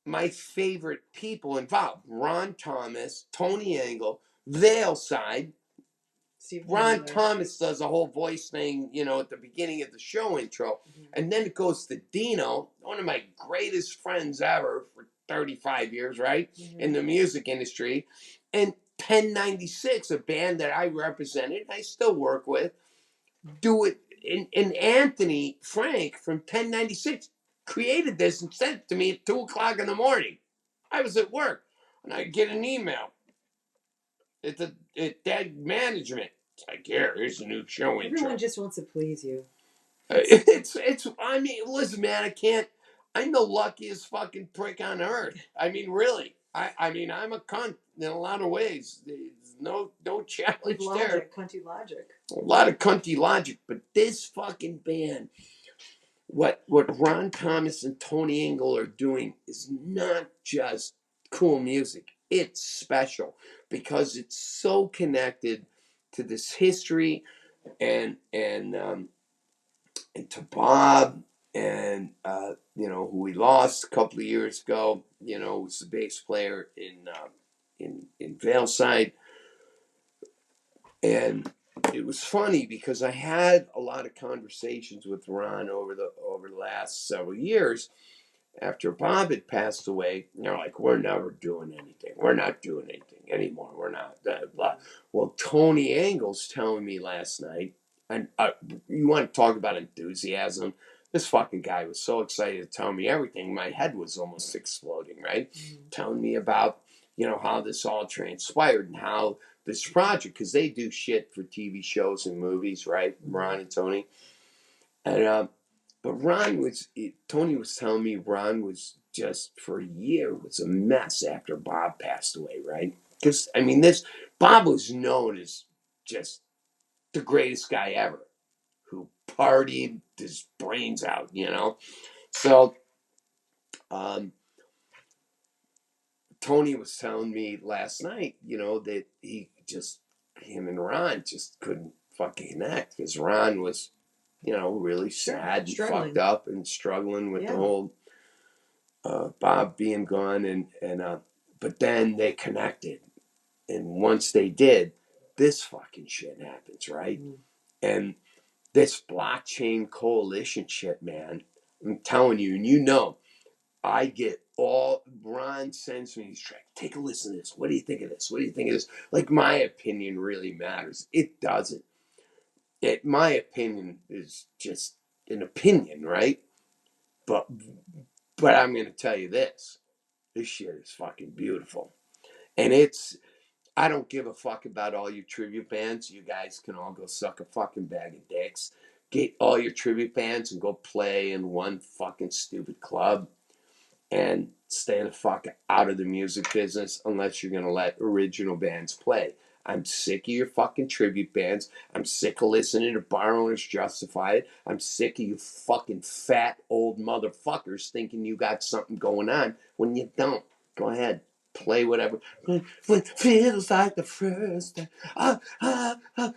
my favorite people involved. Ron Thomas, Tony Angle, Veilside, Ron Taylor. Thomas does a whole voice thing, at the beginning of the show intro. And then it goes to Dino, one of my greatest friends ever for 35 years, right? In the music industry. And 1096, a band that I represented, I still work with, do it. And Anthony Frank from 1096 created this and sent it to me at 2 o'clock in the morning. I was at work and I get an email. It's at DAG management. It's like, here's a new show intro. Everyone just wants to please you. I mean, listen, man, I can't. I'm the luckiest fucking prick on earth. I mean, really. I mean, I'm a cunt in a lot of ways. There's no challenge With there. logic, cunty logic. A lot of cunty logic, but this fucking band, what Ron Thomas and Tony Engel are doing is not just cool music. It's special because it's so connected to this history and to Bob and who we lost a couple of years ago. Was the bass player in Valeside, and it was funny because I had a lot of conversations with Ron over the last several years. After Bob had passed away, they're like, we're never doing anything. We're not doing anything anymore. We're not, blah, blah. Well, Tony Engel's telling me last night, and you want to talk about enthusiasm? This fucking guy was so excited to tell me everything. My head was almost exploding, right? Telling me about, how this all transpired and how this project, because they do shit for TV shows and movies, right? Ron and Tony. And, but Tony was telling me Ron was just for a year was a mess after Bob passed away, right? Because, I mean, Bob was known as just the greatest guy ever who partied his brains out, So, Tony was telling me last night, that him and Ron just couldn't fucking connect because Ron was really sad and fucked up and struggling with the whole Bob being gone, and but then they connected, and once they did, this fucking shit happens, right? And this blockchain coalition shit, man, I'm telling you, and I get Ron sends me these tracks. Take a listen to this. What do you think of this? What do you think of this? Like, my opinion really matters. It doesn't. My opinion is just an opinion, right? But I'm going to tell you this. This shit is fucking beautiful. And I don't give a fuck about all your tribute bands. You guys can all go suck a fucking bag of dicks. Get all your tribute bands and go play in one fucking stupid club and stay the fuck out of the music business unless you're going to let original bands play. I'm sick of your fucking tribute bands. I'm sick of listening to Bar Owners Justify It. I'm sick of you fucking fat old motherfuckers thinking you got something going on when you don't. Go ahead. Play whatever. Feels like the first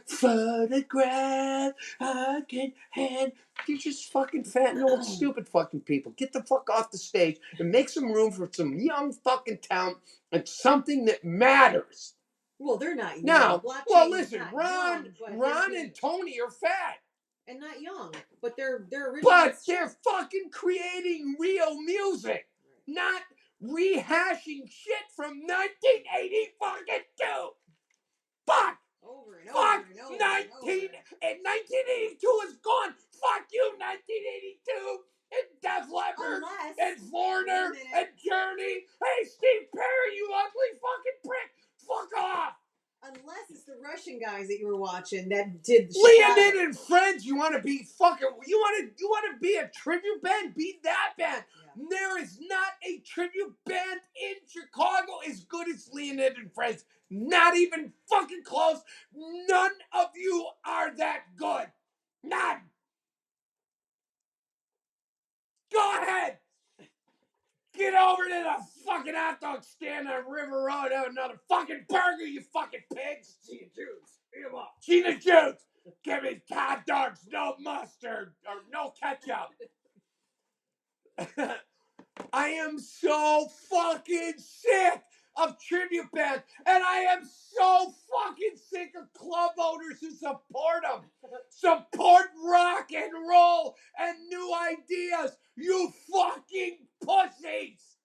photograph I can hand. You're just fucking fat and old stupid fucking people. Get the fuck off the stage and make some room for some young fucking talent and something that matters. Well, they're not young. Now, Blockchain listen, Ron and Tony are fat. And not young, but they're original. But they're fucking creating real music, not rehashing shit from 1980 fucking 2. Fuck! Over and Fuck! over and over 1982 is gone. Fuck you, 1982. And Def Leppard and Foreigner and Journey. Hey, Steve Perry, you ugly fucking prick. Fuck off. Unless it's the Russian guys that you were watching that did Leonid and Friends, you want to be fucking, you want to be a tribute band? Be that band. Yeah. There is not a tribute band in Chicago as good as Leonid and Friends. Not even fucking close. None of you are that good. None. Go ahead. Get over to the fucking hot dog stand on River Road. Have another fucking burger, you fucking pigs. Gina Juice. Eat them up. Gina Juice. Give me hot dogs, no mustard, or no ketchup. I am so fucking sick of tribute bands, and I am so fucking sick of club owners who support them. Support rock and roll and new ideas, you fucking pussies.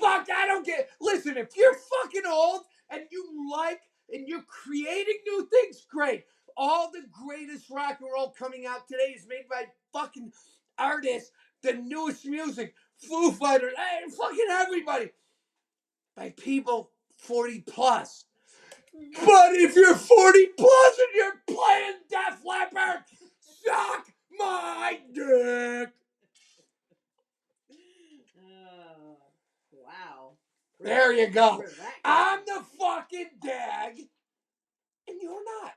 Fuck, I don't get. Listen, if you're fucking old and you like and you're creating new things, great. All the greatest rock and roll coming out today is made by fucking artists. The newest music, Foo Fighters, fucking everybody, by people 40 plus. But if you're 40 plus and you're playing Def Leppard, suck my dick. Wow. There you go. I'm the fucking DAG, and you're not.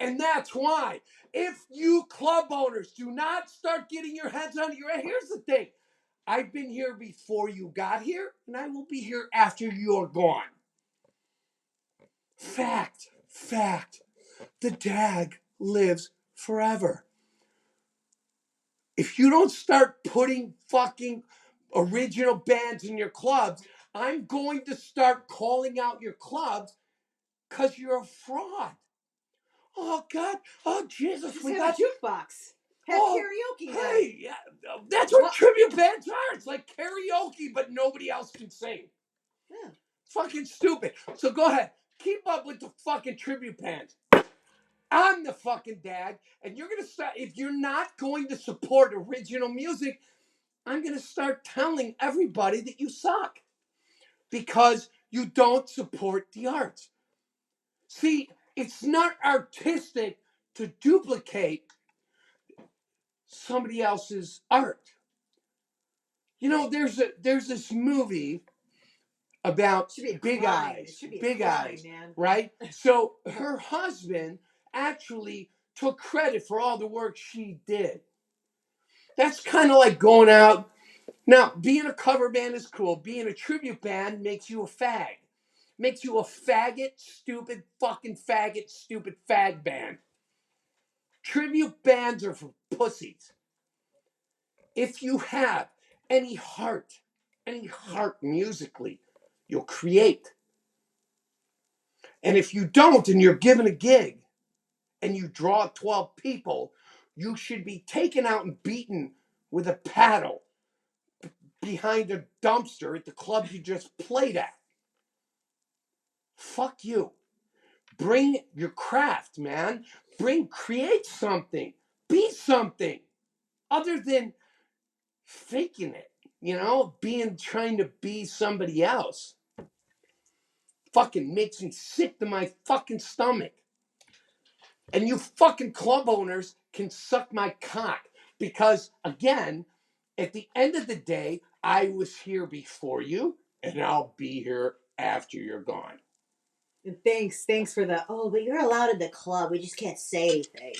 And that's why, if you club owners do not start getting your heads under your head, here's the thing. I've been here before you got here, and I will be here after you're gone. Fact. The DAG lives forever. If you don't start putting fucking original bands in your clubs, I'm going to start calling out your clubs because you're a fraud. Oh, God. Oh, Jesus. Just have a jukebox. Have karaoke. Hey, yeah, that's what tribute bands are. It's like karaoke, but nobody else can sing. Yeah. Fucking stupid. So go ahead. Keep up with the fucking tribute bands. I'm the fucking DAG, and you're going to start, if you're not going to support original music, I'm going to start telling everybody that you suck because you don't support the arts. See, it's not artistic to duplicate somebody else's art. You know, there's this movie about Big Eyes, man. Right? So her husband actually took credit for all the work she did. That's kind of like going out. Now, being a cover band is cool. Being a tribute band makes you a fag. Makes you a faggot, stupid, fucking faggot, stupid fag band. Tribute bands are for pussies. If you have any heart musically, you'll create. And if you don't, and you're given a gig, and you draw 12 people, you should be taken out and beaten with a paddle behind a dumpster at the club you just played at. Fuck you. Bring your craft, man. Create something. Be something other than faking it, trying to be somebody else. Fucking makes me sick to my fucking stomach. And you fucking club owners can suck my cock because, again, at the end of the day, I was here before you and I'll be here after you're gone. And thanks for the, but you're allowed in the club. We just can't say anything.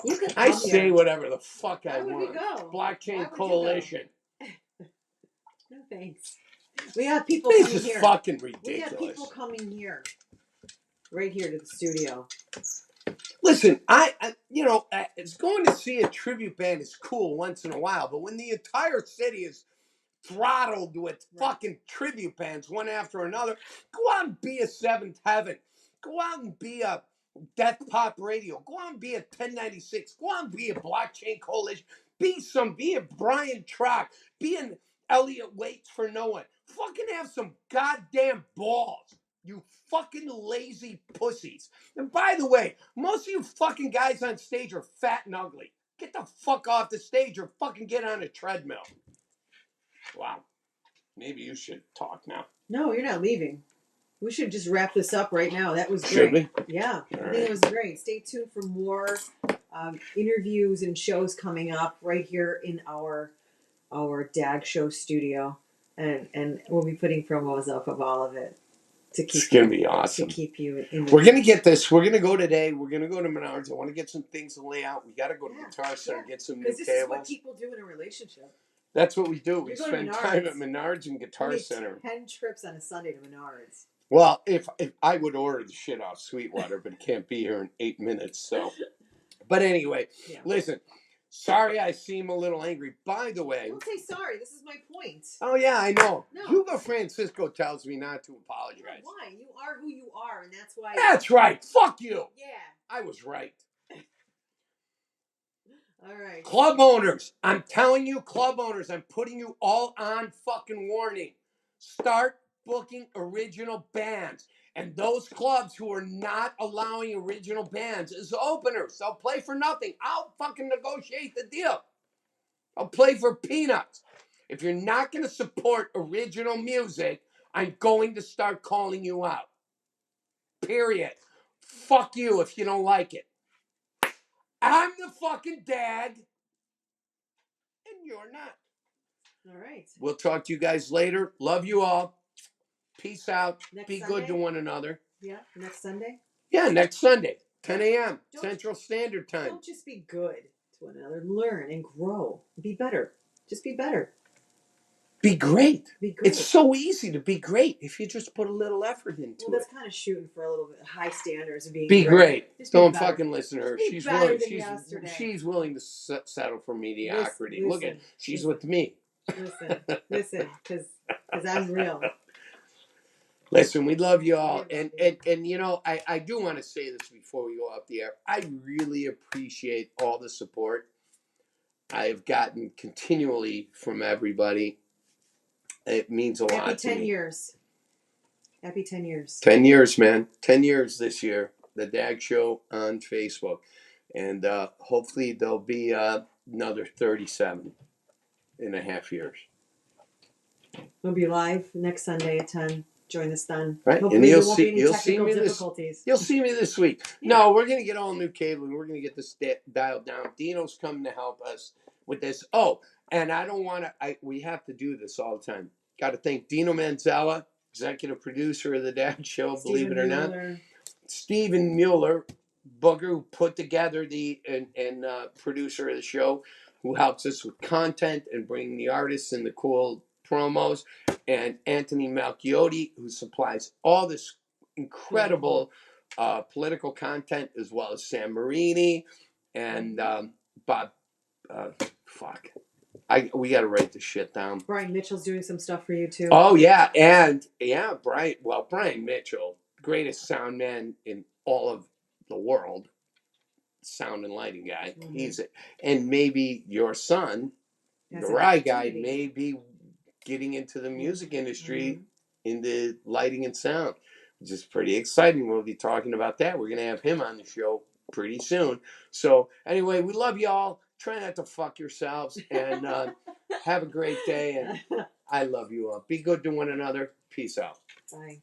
You can I say whatever the fuck I want. Where would you go? Blockchain Coalition. No thanks. We have people coming here. This is fucking ridiculous. We have people coming here. Right here to the studio. Listen, it's going to see a tribute band is cool once in a while, but when the entire city is throttled with fucking tribute bands one after another, go out and be a Seventh Heaven. Go out and be a Death Pop Radio. Go out and be a 1096. Go out and be a Blockchain Coalition. Be a Brian Trock. Be an Elliot Waits for no one. Fucking have some goddamn balls. You fucking lazy pussies. And by the way, most of you fucking guys on stage are fat and ugly. Get the fuck off the stage or fucking get on a treadmill. Wow. Maybe you should talk now. No, you're not leaving. We should just wrap this up right now. That was great. Should we? Yeah. I think it was great. Stay tuned for more interviews and shows coming up right here in our DAG show studio. And we'll be putting promos up of all of it. It's going to be awesome. To keep you in We're going to get this. We're going to go today. We're going to go to Menards. I want to get some things to lay out. We got to go to Guitar Center, get some new tables. Because this is what people do in a relationship. That's what we do. We spend time at Menards and Guitar Center. 10 trips on a Sunday to Menards. Well, if I would order the shit off Sweetwater, but it can't be here in 8 minutes. So, but anyway, listen. Sorry, I seem a little angry. By the way, Don't say sorry. This is my point. oh yeah, I know. No. Hugo Francisco tells me not to apologize. Why? You are who you are, and that's why. That's right. Fuck you. Yeah. I was right. All right. Club owners, I'm telling you, club owners, I'm putting you all on fucking warning. Start booking original bands. And those clubs who are not allowing original bands as openers, they'll play for nothing. I'll fucking negotiate the deal. I'll play for peanuts. If you're not going to support original music, I'm going to start calling you out. Period. Fuck you if you don't like it. I'm the fucking DAG, and you're not. All right. We'll talk to you guys later. Love you all. Peace out. Be Sunday? good to one another. Yeah, next Sunday? Yeah, next Sunday, 10 a.m. Central Standard Time. Don't just be good to one another. Learn and grow. Be better. Just be better. Be great. Be great. It's so easy to be great if you just put a little effort into well, that's kind of shooting for a little bit high standards of being Be great. Just Don't be better. fucking listen to her. Just be She's better willing. than yesterday. She's willing to settle for mediocrity. Listen, Look at she's listen. with me. Listen, because I'm real. Listen, we love you all, and you know, I do want to say this before we go off the air. I really appreciate all the support I have gotten continually from everybody. It means a lot to me. 10 years. Happy 10 years. 10 years, man. 10 years this year. The DAG Show on Facebook, and hopefully there'll be another 37 and a half years. We'll be live next Sunday at 10. Join us then. Right, Hopefully and there won't be any technical you'll see me this week. Yeah. No, we're gonna get all new cabling. We're gonna get this dialed down. Dino's coming to help us with this. Oh, and I don't want to. We have to do this all the time. Got to thank Dino Manzella, executive producer of the DAG Show. Believe it or not, Stephen Mueller, booger, who put together the and producer of the show, who helps us with content and bringing the artists and the cool promos, and Anthony Malchiotti, who supplies all this incredible political content, as well as Sam Marini and Bob. We got to write this shit down. Brian Mitchell's doing some stuff for you too. Oh yeah, and Brian Mitchell, greatest sound man in all of the world, sound and lighting guy. Mm-hmm. And maybe your son, the Rye guy, may be getting into the music industry, in the lighting and sound, which is pretty exciting. We'll be talking about that. We're going to have him on the show pretty soon. So anyway, we love y'all. Try not to fuck yourselves, and have a great day. And I love you all. Be good to one another. Peace out. Bye.